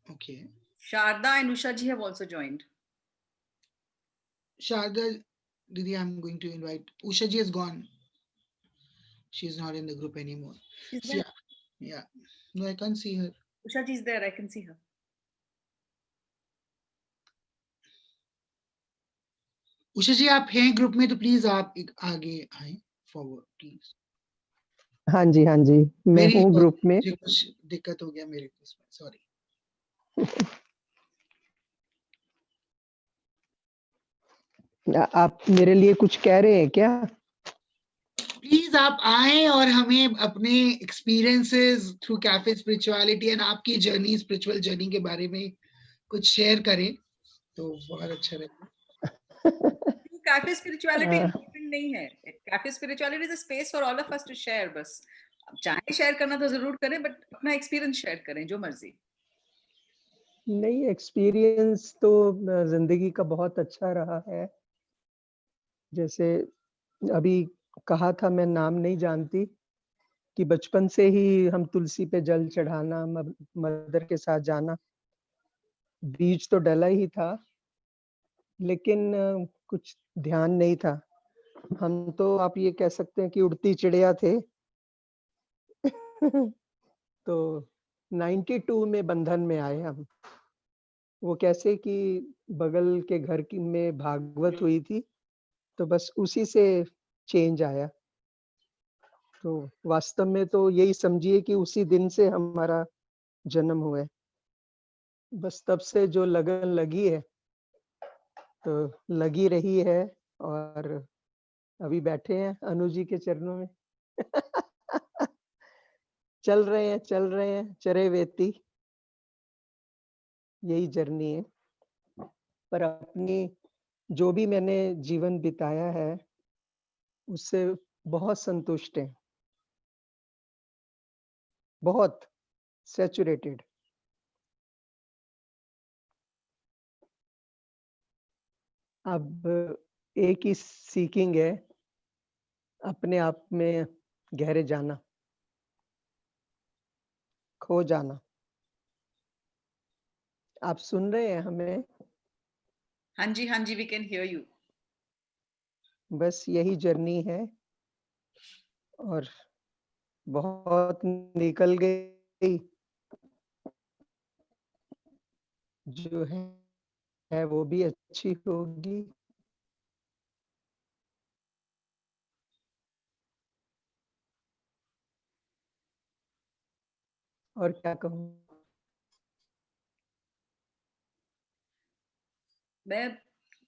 Speaker 2: Okay.
Speaker 3: Sharda and Usha ji have also joined.
Speaker 2: Sharda Didi, I'm going to invite. Usha ji is gone. She's not in the group anymore.
Speaker 3: She's there.
Speaker 2: Yeah. No, I can't see her.
Speaker 3: Usha ji is there. I can see her.
Speaker 2: Usha जी आप हैं group में तो please आप आगे आए forward please.
Speaker 15: हाँ जी मैं हूँ ग्रुप में।
Speaker 2: मुझे कुछ दिक्कत हो गया मेरे इसमें, सॉरी।
Speaker 15: आप मेरे लिए कुछ कह रहे हैं क्या?
Speaker 2: प्लीज आप आए और हमें अपने experiences through cafe spirituality and आपकी जर्नी, स्पिरिचुअल जर्नी के बारे में कुछ शेयर करें तो बहुत अच्छा रहेगा।
Speaker 3: कैफे स्पिरिचुअलिटी इम्पोर्टेंट नहीं है, cafe spirituality is a space for all of us to share. बस चाहे शेयर करना तो जरूर करें, बट अपना एक्सपीरियंस शेयर करें जो मर्जी।
Speaker 15: नहीं, एक्सपीरियंस तो जिंदगी का बहुत अच्छा रहा है। जैसे अभी कहा था, मैं नाम नहीं जानती, कि बचपन से ही हम तुलसी पे जल चढ़ाना, मदर के साथ जाना, बीज तो डला ही था लेकिन कुछ ध्यान नहीं था। हम तो आप ये कह सकते हैं कि उड़ती चिड़िया थे। तो 92 में बंधन में आए हम। वो कैसे कि बगल के घर की में भागवत हुई थी, तो बस उसी से चेंज आया। तो वास्तव में तो यही समझिए कि उसी दिन से हमारा जन्म हुआ है। बस तब से जो लगन लगी है तो लगी रही है, और अभी बैठे हैं अनु जी के चरणों में। चल रहे हैं चरे वेती, यही जर्नी है। पर अपनी जो भी मैंने जीवन बिताया है उससे बहुत संतुष्ट है, बहुत सैचुरेटेड। अब एक ही सीकिंग है, अपने आप में गहरे जाना, खो जाना। आप सुन रहे हैं हमें?
Speaker 3: हाँ जी वी कैन हियर यू।
Speaker 15: बस यही जर्नी है, और बहुत निकल गई जो है वो भी अच्छी होगी। और क्या कहूँ।
Speaker 3: मैं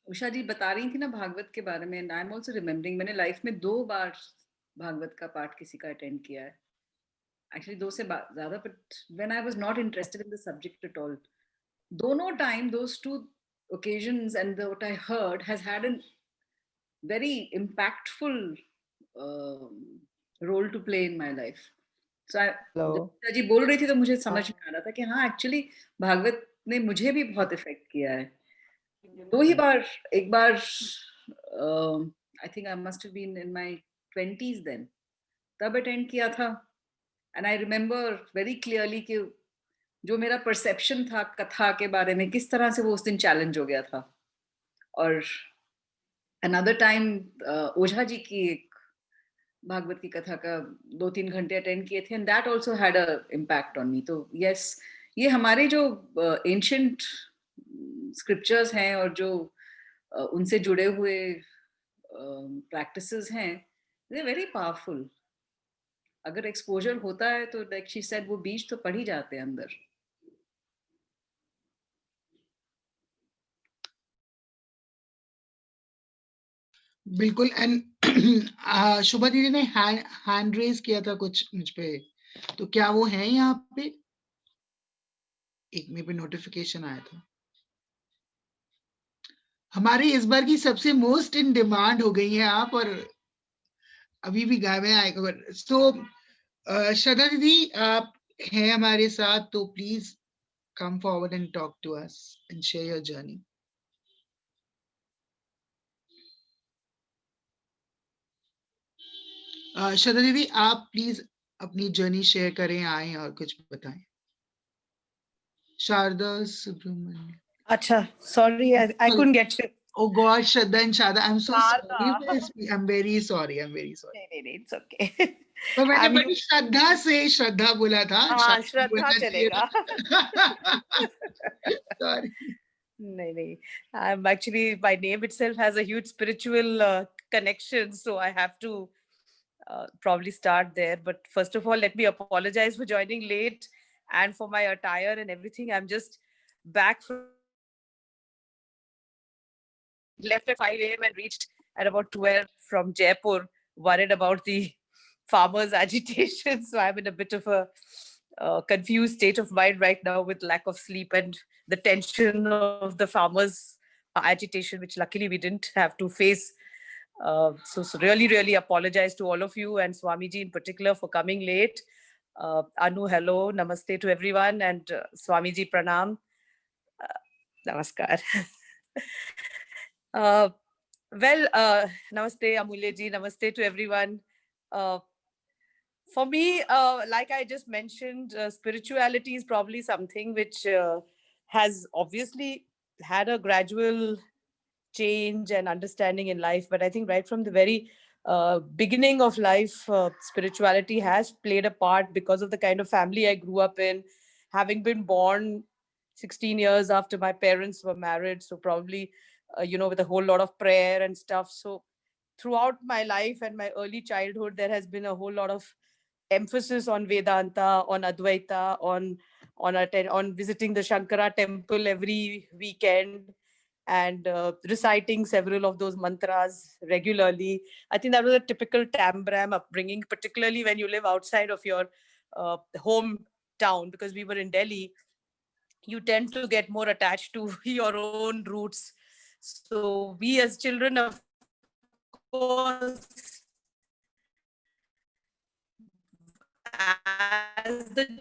Speaker 3: उषा जी बता रही थी ना भागवत के बारे में, आई एम ऑल्सो रिमेम्बरिंग, मैंने लाइफ में 2 बार भागवत का पाठ किसी का अटेंड किया है। एक्चुअली 2 से ज्यादा, but when I was not interested in the subject at all. दोनों time those 2 occasions and what I heard has had a very impactful role to play in my life. So जब जी बोल रही थी तो मुझे समझ में आ रहा था कि हाँ एक्चुअली भागवत ने मुझे भी बहुत इफेक्ट किया है। 2 ही बार, एक बार I think I must have been in my 20s then, तब अटेंड किया था। And I remember very clearly कि जो मेरा परसेप्शन था कथा के बारे में, किस तरह से वो उस दिन चैलेंज हो गया था। और अनदर टाइम ओझा जी की एक भागवत की कथा का 2-3 घंटे अटेंड किए थे, and that also had a impact on me. तो यस, ये हमारे जो एंशिएंट स्क्रिप्चर्स हैं और जो उनसे जुड़े हुए प्रैक्टिसेस हैं, दे वेरी पावरफुल। अगर एक्सपोजर होता है तो लाइक शी सेड, वो बीज तो पड़ ही जाते हैं अंदर।
Speaker 2: बिल्कुल। एंड शुभा दीदी ने हैंड रेज किया था कुछ मुझ पे, तो क्या वो है यहाँ पे? एक में पे नोटिफिकेशन आया था। हमारी इस बार की सबसे मोस्ट इन डिमांड हो गई है आप, और अभी भी गायब आएगा। सो श्रद्धा दीदी आप हैं हमारे साथ, तो please come forward and talk to us and share your journey. Shraddha दीदी आप प्लीज अपनी जर्नी शेयर करें, आए और कुछ बताएं। शारदा सुब्रमण्यम।
Speaker 1: अच्छा, sorry, I couldn't get it.
Speaker 2: Oh God, Shraddha and Shada, I'm so
Speaker 1: Shada.
Speaker 2: sorry. I'm very sorry.
Speaker 1: नहीं, it's okay.
Speaker 2: तो मैंने बड़ी श्रद्धा से श्रद्धा बोला था।
Speaker 1: हाँ, श्रद्धा चलेगा।
Speaker 2: Sorry.
Speaker 1: No. I'm actually, my name itself has a huge spiritual connection, so I have to probably start there. But first of all, let me apologize for joining late and for my attire and everything. I'm just back from left at 5 a.m. and reached at about 12 from Jaipur, worried about the farmers' agitation. So I'm in a bit of a confused state of mind right now with lack of sleep and the tension of the farmers' agitation, which luckily we didn't have to face. So really apologize to all of you and Swamiji in particular for coming late. Anu, hello, namaste to everyone, and Swamiji, pranam. Namaskar. Namaste, Amulya ji, namaste to everyone. For me, like I just mentioned, spirituality is probably something which has obviously had a gradual change and understanding in life. But I think right from the very beginning of life, spirituality has played a part because of the kind of family I grew up in, having been born 16 years after my parents were married. So probably, with a whole lot of prayer and stuff. So throughout my life and my early childhood, there has been a whole lot of emphasis on Vedanta, on Advaita, on visiting the Shankara temple every weekend and reciting several of those mantras regularly. I think that was a typical Tambram upbringing, particularly when you live outside of your hometown, because we were in Delhi. You tend to get more attached to your own roots. So we as children, of course, as the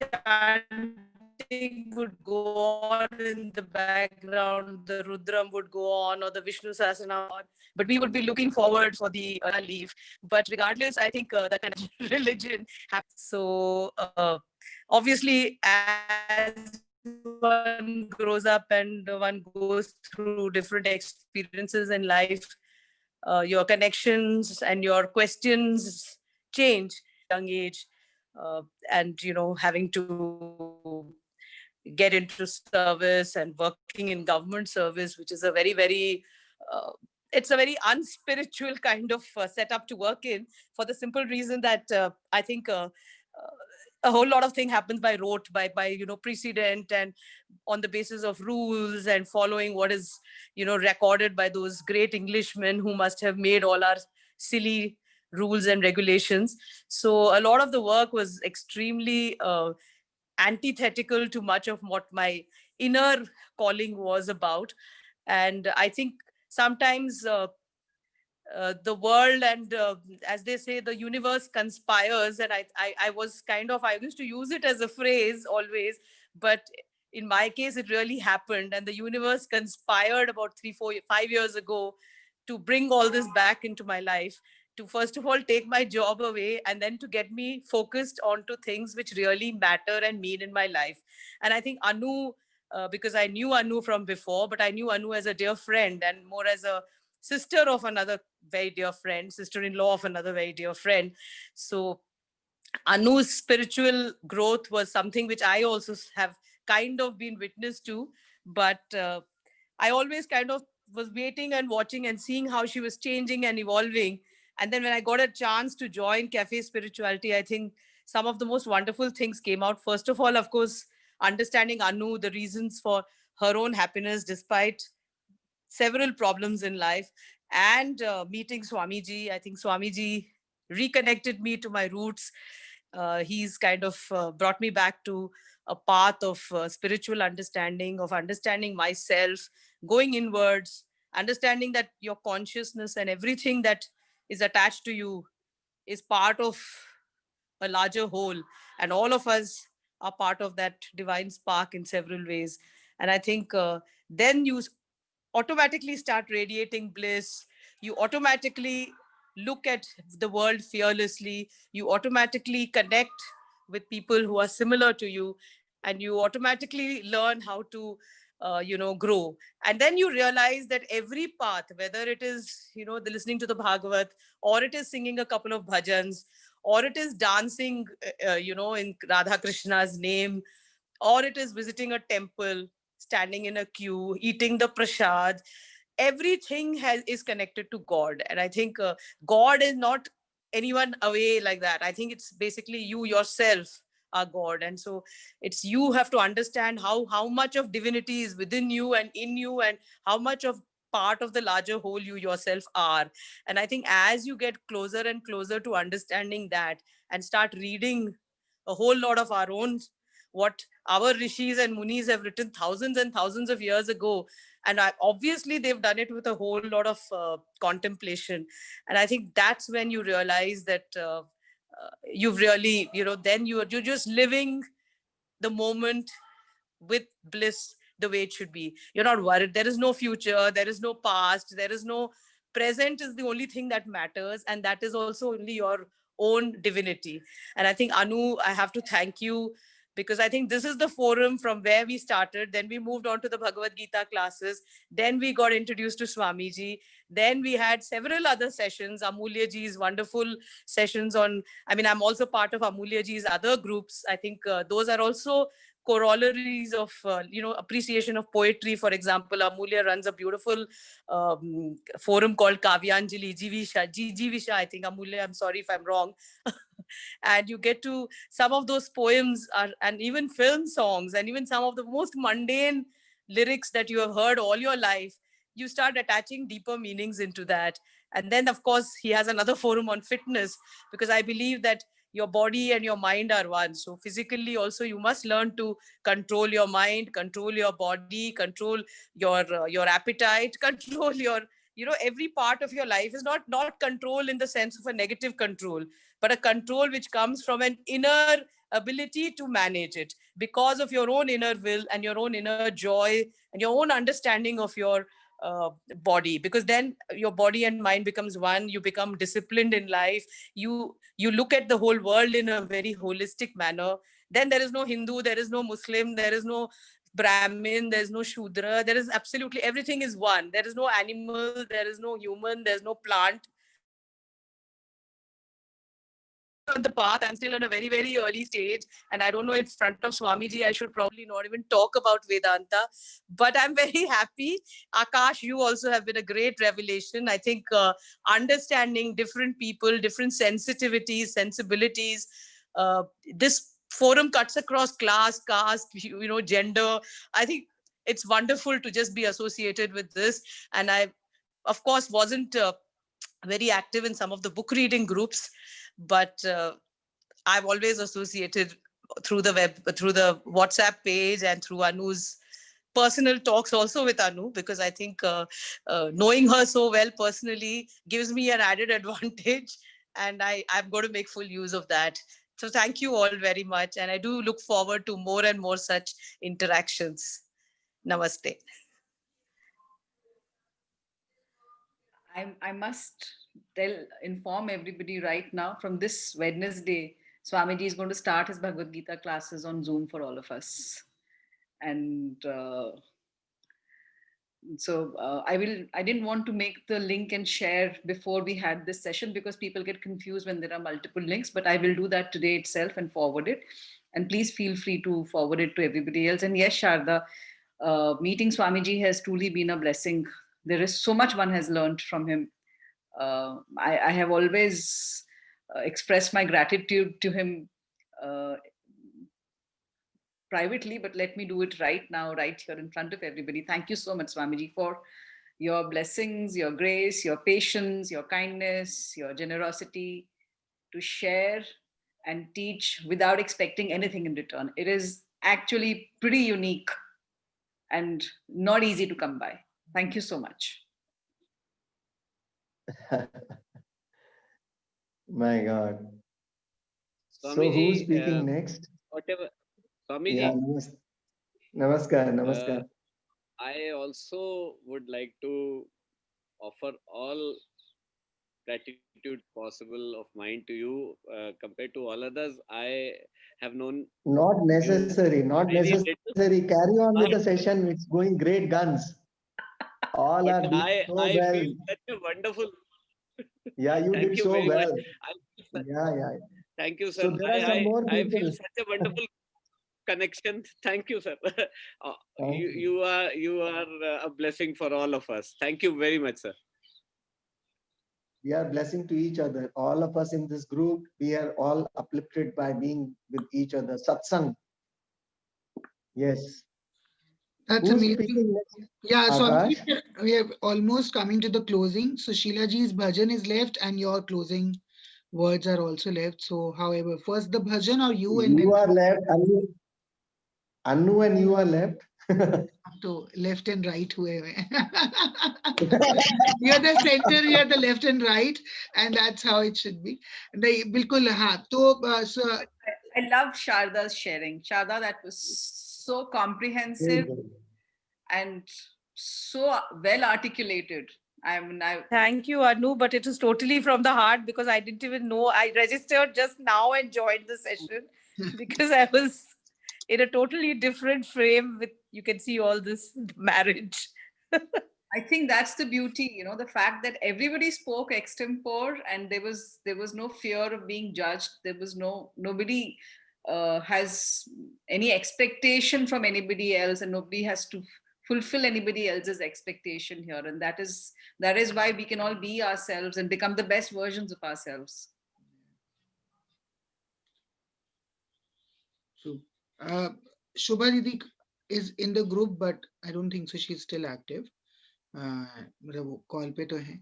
Speaker 1: chanting would go on in the background, the Rudram would go on or the Vishnu Sahasranam on, but we would be looking forward for the leave. But regardless, I think that kind of religion happens. So obviously, as one grows up and one goes through different experiences in life, your connections and your questions change young age, and having to get into service and working in government service, which is a very uh, it's a very unspiritual kind of setup to work in, for the simple reason that I think a whole lot of thing happens by rote, by precedent, and on the basis of rules and following what is recorded by those great Englishmen who must have made all our silly rules and regulations. So a lot of the work was extremely antithetical to much of what my inner calling was about. And I think sometimes the world and as they say, the universe conspires, and I was I used to use it as a phrase always, but in my case it really happened, and the universe conspired about 3, 4, 5 years ago to bring all this back into my life, to first of all take my job away, and then to get me focused onto things which really matter and mean in my life. And I think Anu, because I knew Anu from before, but I knew Anu as a dear friend and more as a sister of another very dear friend, sister-in-law of another very dear friend. So Anu's spiritual growth was something which I also have kind of been witness to, but I always kind of was waiting and watching and seeing how she was changing and evolving. And then when I got a chance to join Cafe Spirituality, I think some of the most wonderful things came out. First of all, of course, understanding Anu, the reasons for her own happiness despite several problems in life, and meeting Swamiji. I think Swamiji reconnected me to my roots. He's kind of brought me back to a path of spiritual understanding, of understanding myself, going inwards, understanding that your consciousness and everything that is attached to you is part of a larger whole, and all of us are part of that divine spark in several ways. And I think then you automatically start radiating bliss. You automatically look at the world fearlessly. You automatically connect with people who are similar to you, and you automatically learn how to grow. And then you realize that every path, whether it is the listening to the Bhagavat, or it is singing a couple of bhajans, or it is dancing in Radha Krishna's name, or it is visiting a temple, standing in a queue, eating the prasad, everything is connected to God. And I think God is not anyone away like that. I think it's basically you yourself are God. And so it's you have to understand how much of divinity is within you and in you, and how much of part of the larger whole you yourself are. And I think as you get closer and closer to understanding that, and start reading a whole lot of our own, what our rishis and munis have written thousands and thousands of years ago, and obviously they've done it with a whole lot of contemplation. And I think that's when you realize that you've really, then you're just living the moment with bliss the way it should be. You're not worried. There is no future, there is no past, there is no present. Is the only thing that matters, and that is also only your own divinity. And I think, Anu, I have to thank you, because I think this is the forum from where we started. Then we moved on to the Bhagavad Gita classes. Then we got introduced to Swamiji. Then we had several other sessions, Amulya ji's wonderful sessions on, I'm also part of Amulya ji's other groups. I think those are also corollaries of, appreciation of poetry. For example, Amulya runs a beautiful forum called Kavyanjali, Jivisha, I think. Amulya, I'm sorry if I'm wrong. And you get to, some of those poems are, and even film songs, and even some of the most mundane lyrics that you have heard all your life, you start attaching deeper meanings into that. And then, of course, he has another forum on fitness, because I believe that your body and your mind are one. So physically also, you must learn to control your mind, control your body, control your appetite, control your, every part of your life. Is not control in the sense of a negative control, but a control which comes from an inner ability to manage it, because of your own inner will and your own inner joy and your own understanding of your body. Because then your body and mind becomes one. You become disciplined in life. You look at the whole world in a very holistic manner. Then there is no Hindu, there is no Muslim, there is no Brahmin, there's no Shudra. There is absolutely everything is one. There is no animal, there is no human, there's no plant. On the path, I'm still at a very, very early stage, and I don't know, in front of Swamiji, I should probably not even talk about Vedanta, but I'm very happy. Akash, you also have been a great revelation. I think understanding different people, different sensitivities, sensibilities, this forum cuts across class, caste, gender. I think it's wonderful to just be associated with this. And I, of course, wasn't very active in some of the book reading groups, but I've always associated through the web, through the WhatsApp page, and through Anu's personal talks also with Anu, because I think knowing her so well personally gives me an added advantage, and I'm going to make full use of that. So thank you all very much, and I do look forward to more and more such interactions. Namaste.
Speaker 3: I must inform everybody right now, from this Wednesday, Swamiji is going to start his Bhagavad Gita classes on Zoom for all of us. And I didn't want to make the link and share before we had this session, because people get confused when there are multiple links, but I will do that today itself and forward it. And please feel free to forward it to everybody else. And yes, Sharda, meeting Swamiji has truly been a blessing. There is so much one has learned from him. I have always expressed my gratitude to him privately, but let me do it right now, right here in front of everybody. Thank you so much, Swamiji, for your blessings, your grace, your patience, your kindness, your generosity to share and teach without expecting anything in return. It is actually pretty unique and not easy to come by. Thank you so much.
Speaker 4: My God.
Speaker 12: Swamiji,
Speaker 4: So who's speaking next?
Speaker 12: Whatever. Swamiji.
Speaker 4: Yeah, namaskar, namaskar.
Speaker 12: I also would like to offer all gratitude possible of mine to you. Compared to all others, I have known.
Speaker 4: Not necessary, not necessary. Carry on with the session. It's going great guns. All are doing so well.
Speaker 12: I feel such a wonderful.
Speaker 4: Yeah, you
Speaker 12: Thank
Speaker 4: did
Speaker 12: you
Speaker 4: so
Speaker 12: very
Speaker 4: well.
Speaker 12: much.
Speaker 4: Yeah.
Speaker 12: Thank you, sir.
Speaker 4: So there are some more
Speaker 12: I
Speaker 4: people.
Speaker 12: feel such a wonderful. connection. Thank you, sir. You are a blessing for all of us. Thank you very much, sir.
Speaker 4: We are blessing to each other. All of us in this group, we are all uplifted by being with each other. Satsang. Yes.
Speaker 2: That's
Speaker 4: Who's
Speaker 2: amazing.
Speaker 4: speaking next?
Speaker 2: Yeah, so
Speaker 4: Akash?
Speaker 2: we are almost coming to the closing. So Sheila ji's bhajan is left and your closing words are also left. So however, first the bhajan or you and
Speaker 4: You
Speaker 2: then
Speaker 4: are left. Anu and you are left.
Speaker 2: to left and right whoever. You're the center, you're the left and right, and that's how it should be. नहीं बिल्कुल हाँ तो so
Speaker 3: I love Sharda's sharing. Sharda, that was so comprehensive and so well articulated.
Speaker 1: Thank you, Anu, but it was totally from the heart because I didn't even know. I registered just now and joined the session because I was in a totally different frame with, you can see all this marriage.
Speaker 3: I think that's the beauty, you know, the fact that everybody spoke extempore and there was no fear of being judged. There was nobody has any expectation from anybody else, and nobody has to fulfill anybody else's expectation here. And that is why we can all be ourselves and become the best versions of ourselves.
Speaker 2: So Shubha Didi is in the group, but I don't think so. She's still active. मतलब वो call पे तो है.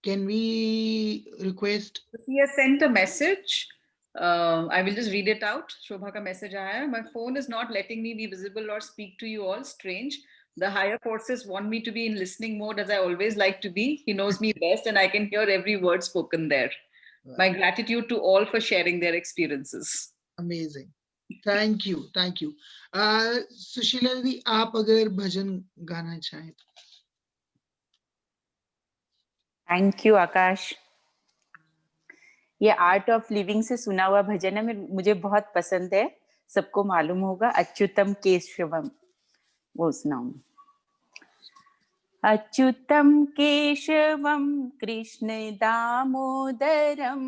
Speaker 2: Can we request?
Speaker 3: He has sent a message. I will just read it out. Shobha ka message aaya hai. My phone is not letting me be visible or speak to you all. Strange. The higher forces want me to be in listening mode as I always like to be. He knows me best and I can hear every word spoken there. My gratitude to all for sharing their experiences.
Speaker 2: Amazing. Thank you. Thank you. Sushila दीदी आप अगर भजन गाना चाहें तो.
Speaker 10: Thank you आकाश. ये art of living से सुना हुआ भजन है, मुझे बहुत पसंद है. सबको मालूम होगा, अच्युतम केशवम. वो सुनाऊं. अच्युतम केशवम कृष्ण दामोदरम.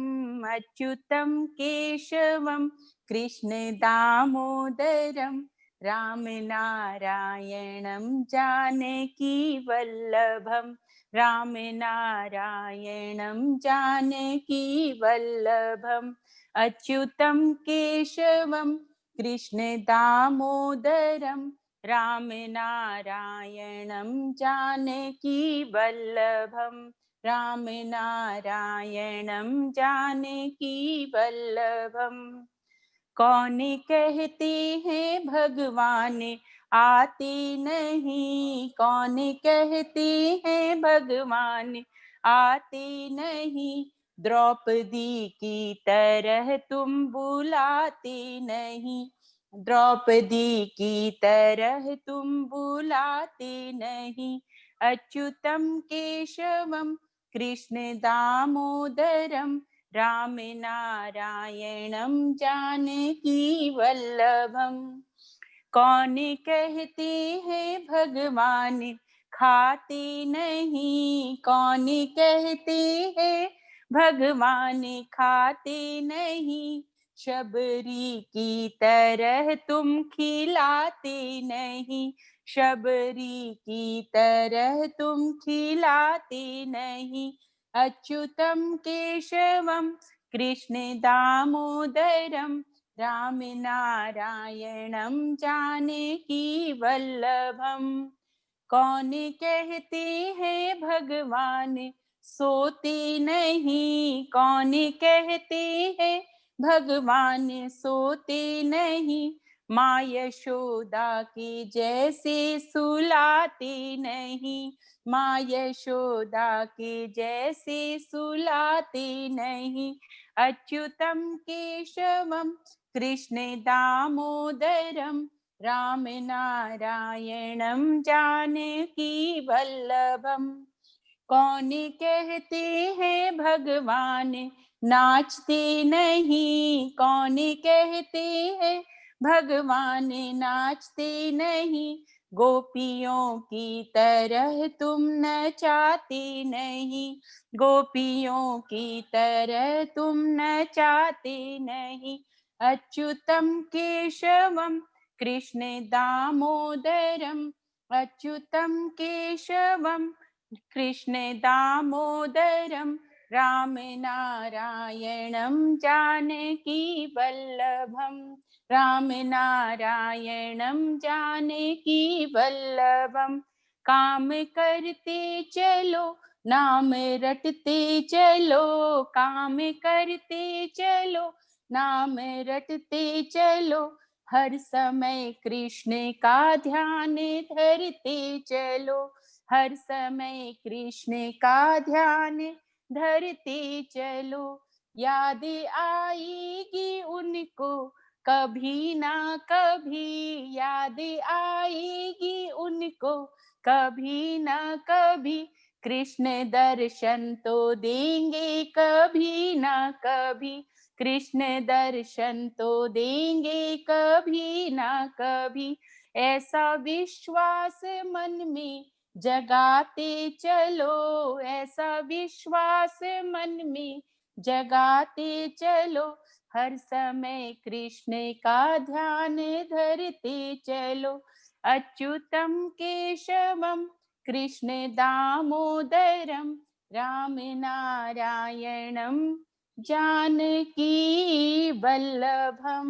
Speaker 10: अच्युतम केशवम कृष्ण दामोदरम. राम नारायणं जानकी वल्लभम. राम नारायणं जानकी वल्लभम. अच्युतं केशवं कृष्ण दामोदरम. राम नारायणं जानकी वल्लभम. राम नारायणं जानकी वल्लभम. कौन कहते हैं भगवान आते नहीं. कौन कहते हैं भगवान आते नहीं. द्रौपदी की तरह तुम बुलाते नहीं. द्रौपदी की तरह तुम बुलाते नहीं. अच्युतम केशवम कृष्ण दामोदरम. राम नारायणं जानकी वल्लभम. कौन कहते हैं भगवान खाते नहीं. कौन कहते हैं भगवान खाते नहीं. शबरी की तरह तुम खिलाते नहीं. शबरी की तरह तुम खिलाते नहीं. अच्युतम केशवम कृष्ण दामोदरम. राम नारायणं जानकी वल्लभम. कौन कहते हैं भगवान सोते नहीं. कौन कहते हैं भगवान सोते नहीं. माँ यशोदा के जैसे सुलाते नहीं. माँ यशोदा के जैसे सुलाते नहीं. अच्युतम केशवम कृष्ण दामोदरम. राम नारायणं जानकी वल्लभम. कौन कहते हैं भगवान नाचते नहीं. कौन कहते हैं भगवान नाचते नहीं. गोपियों की तरह तुम नचाते नहीं. गोपियों की तरह तुम नचाते नहीं. अच्युतम केशवम कृष्ण दामोदरम अच्युतम केशवम कृष्ण दामोदरम राम नारायणं जानकी वल्लभम राम नारायणं जानकी वल्लभम काम करते चलो नाम रटते चलो काम करते चलो नाम रटते चलो हर समय कृष्ण का ध्यान धरते चलो हर समय कृष्ण का ध्यान धरते चलो याद आएगी उनको कभी ना कभी याद आएगी उनको कभी ना कभी कृष्ण दर्शन तो देंगे कभी ना कभी कृष्ण दर्शन तो देंगे कभी ना कभी ऐसा विश्वास मन में जगाते चलो ऐसा विश्वास मन में जगाते चलो हर समय कृष्ण का ध्यान धरते चलो अच्युतम केशवम कृष्ण दामोदरम राम नारायणम जानकी वल्लभम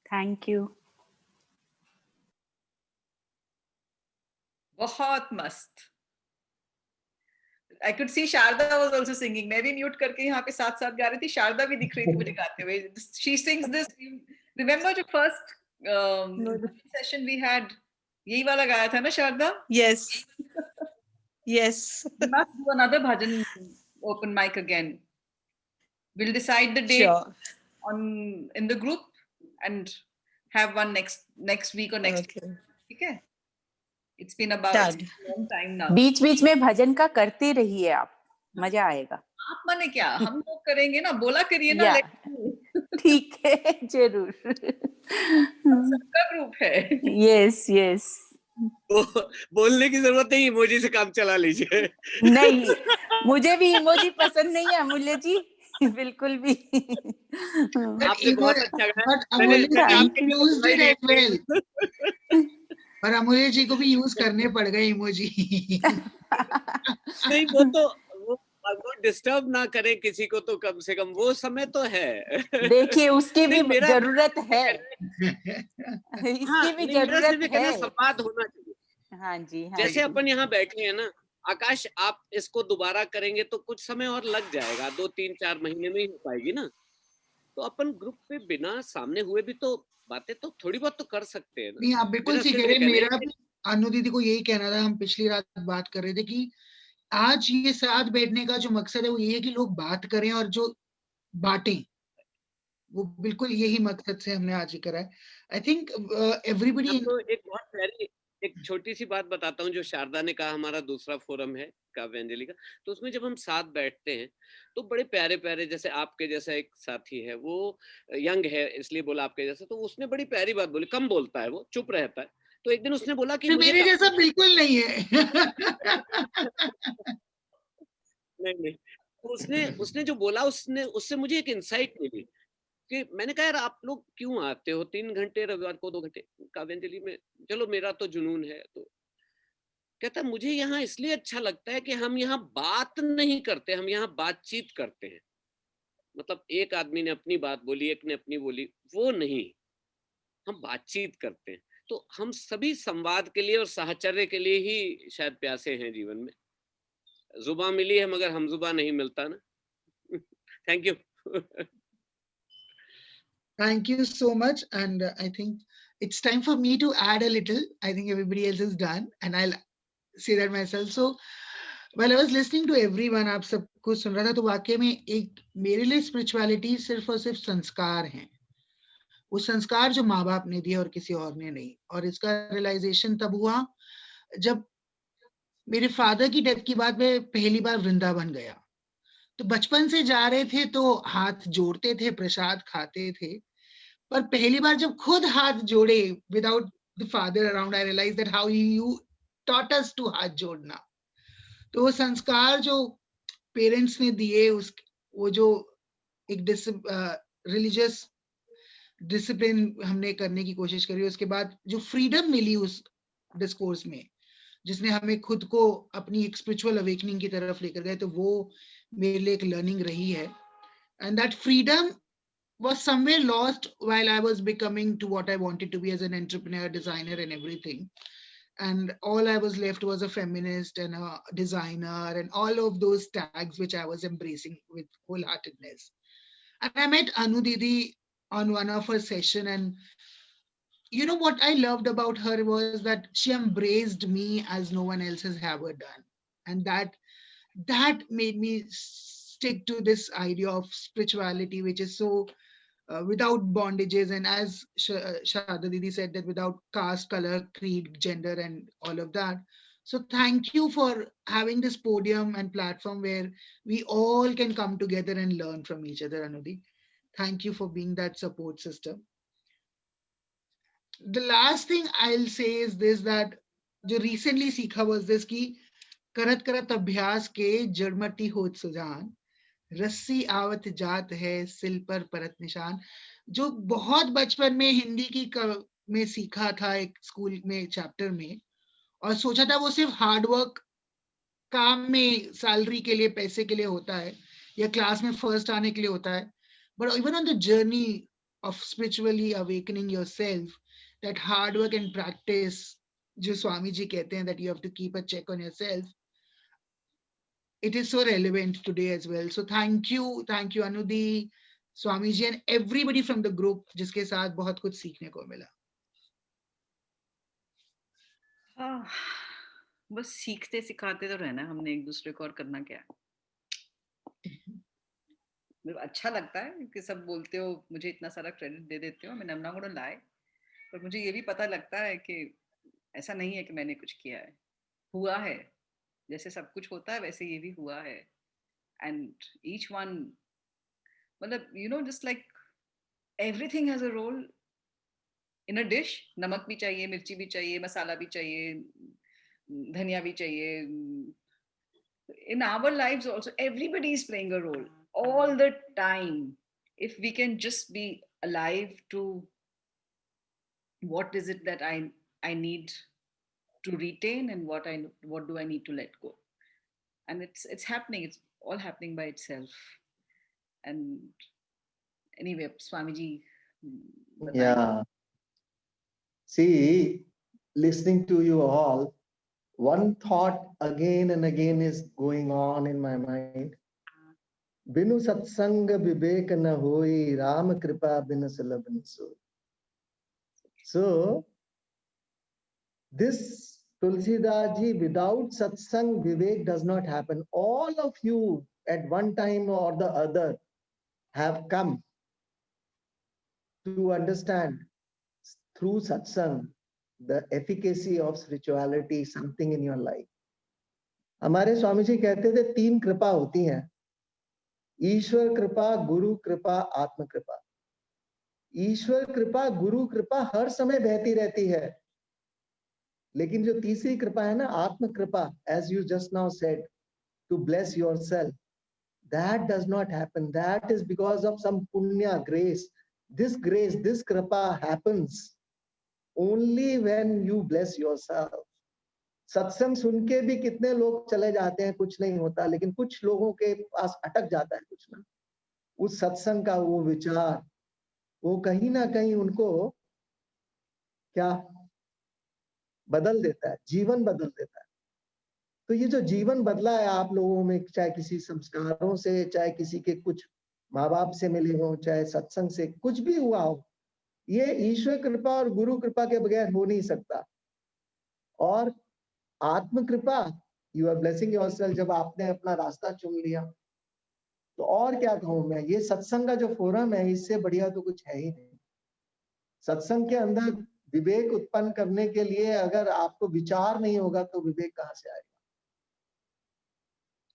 Speaker 10: थैंक यू
Speaker 3: बहुत मस्त. I could see Sharda was also singing. मैं भी म्यूट करके यहाँ पे साथ साथ गा रही थी. शारदा भी दिख रही थी मुझे गाते हुए. She sings this. Remember the first session we had? यही वाला गाया था ना Sharda?
Speaker 10: yes yes
Speaker 3: We must do another bhajan open mic again. We'll decide the date
Speaker 10: sure
Speaker 3: in the group and have one next week or next
Speaker 10: okay.
Speaker 3: week. ठीक है? It's been about
Speaker 10: Done.
Speaker 3: a long time now.
Speaker 10: बीच बीच में भजन का करते रहिए आप मजा आएगा
Speaker 3: आप माने क्या हम लोग करेंगे ना बोला करिए ना
Speaker 10: ठीक है जरूर
Speaker 3: सबका ग्रुप है
Speaker 10: यस यस
Speaker 12: बोलने की जरूरत नहीं इमोजी से काम चला लीजिए
Speaker 10: नहीं मुझे भी इमोजी पसंद नहीं है अमूल्य जी बिल्कुल भी
Speaker 12: आपने बहुत अच्छा गाया
Speaker 2: पर अमूल्य जी को भी यूज करने पड़ गए इमोजी
Speaker 12: नहीं वो डिस्टर्ब ना करें किसी को तो कम से कम वो समय तो है
Speaker 10: देखिए उसकी भी जरूरत है
Speaker 12: इसकी भी जरूरत है संवाद होना चाहिए
Speaker 10: हाँ जी
Speaker 12: जैसे अपन यहाँ बैठे हैं ना आकाश आप इसको दोबारा करेंगे तो कुछ समय और लग जाएगा 2-3-4 महीने में ही हो पाएगी ना तो अपन ग्रुप पे बिना सामने हुए भी तो बातें तो थोड़ी बहुत तो कर सकते हैं ना
Speaker 2: नहीं आप बिल्कुल सही कह रहे हैं मेरा भी अनु दीदी को यही कहना था हम पिछली रात बात कर रहे थे कि आज ये साथ बैठने का जो मकसद है वो ये है कि लोग बात करें और जो बांटें वो बिल्कुल यही मकसद से हमने आज ही करा है आई थिंक एवरीबडी
Speaker 12: एक बहुत प्यारी एक छोटी सी बात बताता हूँ जो शारदा ने कहा हमारा दूसरा फोरम है काव्यांजलि का तो उसमें जब हम साथ बैठते हैं तो बड़े प्यारे प्यारे जैसे आपके जैसा एक साथी है वो यंग है इसलिए बोला आपके जैसा तो उसने बड़ी प्यारी बात बोली कम बोलता है वो चुप रहता है तो एक दिन उसने बोला कि
Speaker 2: मेरे जैसा बिल्कुल नहीं है
Speaker 12: नहीं तो उसने जो बोला उससे मुझे एक इंसाइट मिली कि मैंने कहा यार आप लोग क्यों आते हो 3 घंटे रविवार को 2 घंटे काव्यांजलि में चलो मेरा तो जुनून है तो कहता मुझे यहाँ इसलिए अच्छा लगता है कि हम यहाँ बात नहीं करते हम यहाँ बातचीत करते हैं मतलब एक आदमी ने अपनी बात बोली एक ने अपनी बोली वो नहीं हम बातचीत करते हैं तो हम सभी संवाद के लिए और साहचर्य के लिए ही शायद प्यासे हैं जीवन में जुबा मिली है मगर हम जुबा नहीं मिलता ना thank you
Speaker 2: Thank you so much. And I think it's time for me to add a little. I think everybody else is done. And I'll say that myself. So while I was listening to everyone, आप सब कुछ सुन रहा था तो वाकई में एक मेरे लिए spirituality सिर्फ और सिर्फ संस्कार हैं. वो संस्कार जो माँ बाप ने दिए और किसी और ने नहीं. और इसका realization तब हुआ जब मेरे फादर की डेथ के बाद मैं पहली बार वृंदावन गया. तो बचपन से जा रहे थे तो हाथ जोड़ते थे प्रसाद खाते थे पर पहली बार जब खुद हाथ जोड़े without the father around I realise that how you taught us to हाथ जोड़ना तो वो संस्कार जो पेरेंट्स ने दिए उस वो जो एक रिलीजियस डिसिप्लिन हमने करने की कोशिश करी, उसके बाद जो फ्रीडम मिली उस डिस्कोर्स में, जिसने हमें खुद को अपनी एक स्पिरिचुअल अवेकनिंग की तरफ लेकर गए, तो वो मेरे लिए एक लर्निंग रही है. And that freedom was somewhere lost while I was becoming to what I wanted to be as an entrepreneur, designer, and everything. And all I was left was a feminist and a designer and all of those tags which I was embracing with wholeheartedness. And I met Anu Didi on one of her session, and you know what I loved about her was that she embraced me as no one else has ever done. And that made me stick to this idea of spirituality, which is so without bondages, and as Sharda Didi said, that without caste, color, creed, gender, and all of that. So thank you for having this podium and platform where we all can come together and learn from each other, Anudi. Thank you for being that support system. The last thing I'll say is this, that जो recently सीखा was this कि करत करत अभ्यास के जड़मटी होत सुजान, रस्सी आवत जात है सिल पर परत निशान. जो बहुत बचपन में हिंदी की में सीखा था एक स्कूल में चैप्टर में, और सोचा था वो सिर्फ हार्ड वर्क काम में सैलरी के लिए, पैसे के लिए होता है, या क्लास में फर्स्ट आने के लिए होता है. But even on the journey of spiritually awakening yourself, that hard work and practice, जो स्वामी जी कहते हैं, that you have to keep a check on yourself, it is so relevant today as well. So thank you Anudi, Swami ji, and everybody from the group जिसके साथ बहुत कुछ सीखने को मिला.
Speaker 3: बस सीखते सिखाते तो रहना हमने एक दूसरे को, और करना क्या. मेरे अच्छा लगता है कि सब बोलते हो, मुझे इतना सारा क्रेडिट दे देते हो, मैंने not gonna lie, पर मुझे ये भी पता लगता है कि ऐसा नहीं है कि मैंने कुछ किया है, हुआ है. जैसे सब कुछ होता है वैसे ये भी हुआ है. And each one, मतलब you know, just like everything has a role in a dish. नमक भी चाहिए, मिर्ची भी चाहिए, मसाला भी चाहिए, धनिया भी चाहिए. In our lives also, everybody is playing a role all the time. If we can just be alive to what is it that I need to retain, and what do I need to let go. And it's happening, it's all happening by itself. And anyway, Swamiji.
Speaker 4: Yeah. See, listening to you all, one thought again and again is going on in my mind. Binu satsang vivek na hoi, Ram kripa binu sulabh na soi. So, this Tulsidas ji, without satsang, vivek does not happen. All of you at one time or the other have come to understand through satsang the efficacy of spirituality, something in your life. हमारे स्वामी जी कहते थे 3 कृपा होती हैं, ईश्वर कृपा, गुरु कृपा, आत्म कृपा. ईश्वर कृपा, गुरु कृपा हर समय बहती रहती है, लेकिन जो तीसरी कृपा है ना, आत्म कृपा, as you just now said, to bless yourself, that does not happen. That is because of some punya, grace. This grace, this kripa happens only when you bless yourself. सत्संग सुन के भी कितने लोग चले जाते हैं, कुछ नहीं होता, लेकिन कुछ लोगों के पास अटक जाता है कुछ ना. उस सत्संग का वो विचार, वो कहीं ना कहीं उनको क्या बदल देता है, जीवन बदल देता है. तो ये जो जीवन बदला है आप लोगों में, चाहे किसी संस्कारों से, चाहे किसी के कुछ माँ बाप से मिले हो, चाहे सत्संग से कुछ भी हुआ हो, ये ईश्वर कृपा और गुरु कृपा के बगैर हो नहीं सकता. और आत्म कृपा, यू आर ब्लेसिंग योरसेल्फ, जब आपने अपना रास्ता चुन लिया, तो और क्या कहूं मैं, ये सत्संग का जो फोरम है, इससे बढ़िया तो कुछ है ही नहीं. सत्संग के अंदर विवेक उत्पन्न करने के लिए अगर आपको विचार नहीं होगा तो विवेक कहां से आएगा.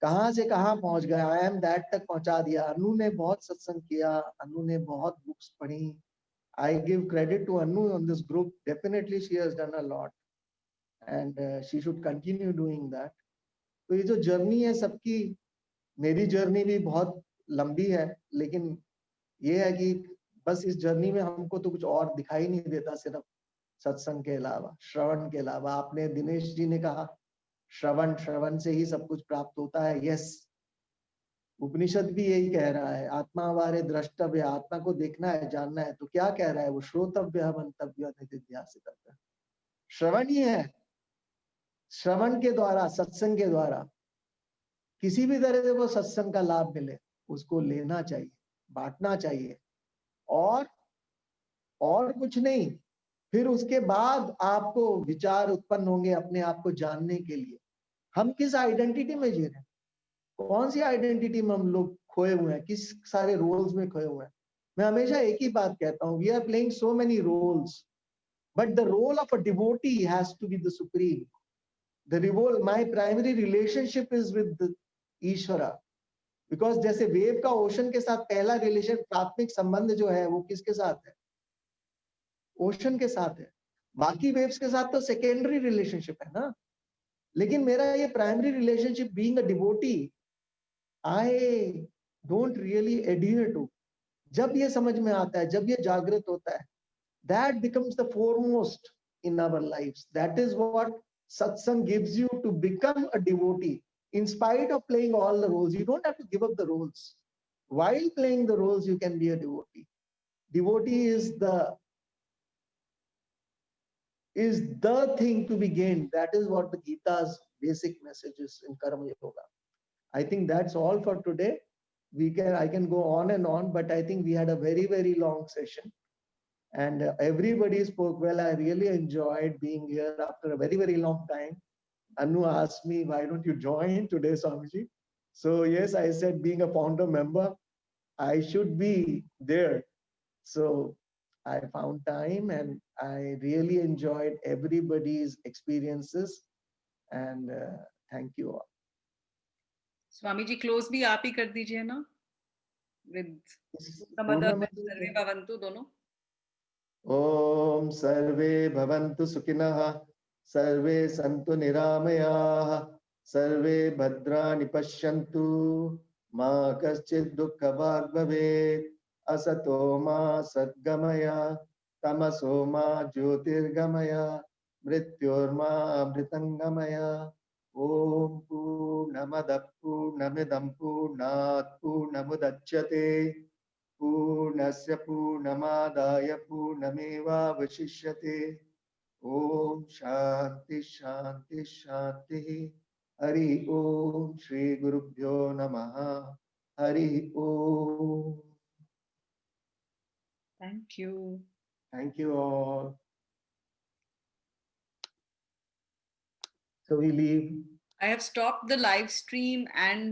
Speaker 4: कहां से कहां पहुंच गया, आई एम दैट तक पहुंचा दिया. अनु ने बहुत सत्संग किया, अनु ने बहुत बुक्स पढ़ी. I give credit to Anu on this group. Definitely she has done a lot and she should continue doing that. तो ये जो जर्नी है सबकी, मेरी जर्नी भी बहुत लंबी है, लेकिन ये है कि बस इस जर्नी में हमको तो कुछ और दिखाई नहीं देता सिर्फ सत्संग के अलावा, श्रवण के अलावा। आपने दिनेश जी ने कहा श्रवण से ही सब कुछ प्राप्त होता है। यस, उपनिषद भी यही कह रहा है, आत्मा हमारे द्रष्टव्य, आत्मा को देखना है, जानना है। तो क्या कह रहा है वो? श्रोतव्य मंतव्य निधिध्यासितव्य। श्रवण ही है। श्रवण के द्वारा, सत्संग के द्वारा किसी भी तरह से वो सत्संग का लाभ मिले, उसको लेना चाहिए, बांटना चाहिए, और कुछ नहीं। फिर उसके बाद आपको विचार उत्पन्न होंगे अपने आप को जानने के लिए। हम किस आइडेंटिटी में जी रहे हैं, कौन सी आइडेंटिटी में हम लोग खोए हुए हैं, किस सारे रोल्स में खोए हुए हैं। मैं हमेशा एक ही बात कहता हूँ, we are playing so many roles, but the role of a devotee has to be the supreme. The रिवोल, my primary relationship is with Ishwara. Because जैसे वेव का ओशन के साथ पहला रिलेशन, प्राथमिक संबंध जो है वो किसके साथ है? ओशन के साथ है। बाकी वेव्स के साथ तो सेकेंडरी रिलेशनशिप है ना। लेकिन मेरा ये primary relationship, being a devotee, I don't really adhere to. जब ये समझ में आता है, जब ये जागृत होता है, that becomes the foremost in our lives. That is what satsang gives you to become a devotee. In spite of playing all the roles, you don't have to give up the roles. While playing the roles, you can be a devotee. Devotee is the thing to be gained. That is what the Gita's basic message is in Karma Yoga. I think that's all for today. I can go on and on, but I think we had a very, very long session. And everybody spoke well. I really enjoyed being here after a very, very long time. Anu asked me, why don't you join today, Swamiji? So yes, I said, being a founder member, I should be there. So I found time and I really enjoyed everybody's experiences. And thank you all.
Speaker 3: Swami ji close भी आप ही कर दीजिए ना, with सर्वे भवन्तु दोनों।
Speaker 4: ओम सर्वे भवन्तु सुखिनः, सर्वे सन्तु निरामयाः, सर्वे भद्राणि पश्यन्तु, मा कश्चित् दुःखभाग् भवेत्। असतो मा सद्गमय, तमसो मा ज्योतिर्गमय, मृत्योर्मा अमृतंगमय। ओम पूर्णमदः पूर्णमिदं पूर्णात् पूर्णमुदच्यते, पूर्णस्य पूर्णमादाय पूर्णमेवावशिष्यते। ओम शांति शांति शांति। हरि ओम। श्री गुरुभ्यो नमः। हरि ओम।
Speaker 3: Thank you.
Speaker 4: Thank you all. So we leave.
Speaker 3: I have stopped the live stream and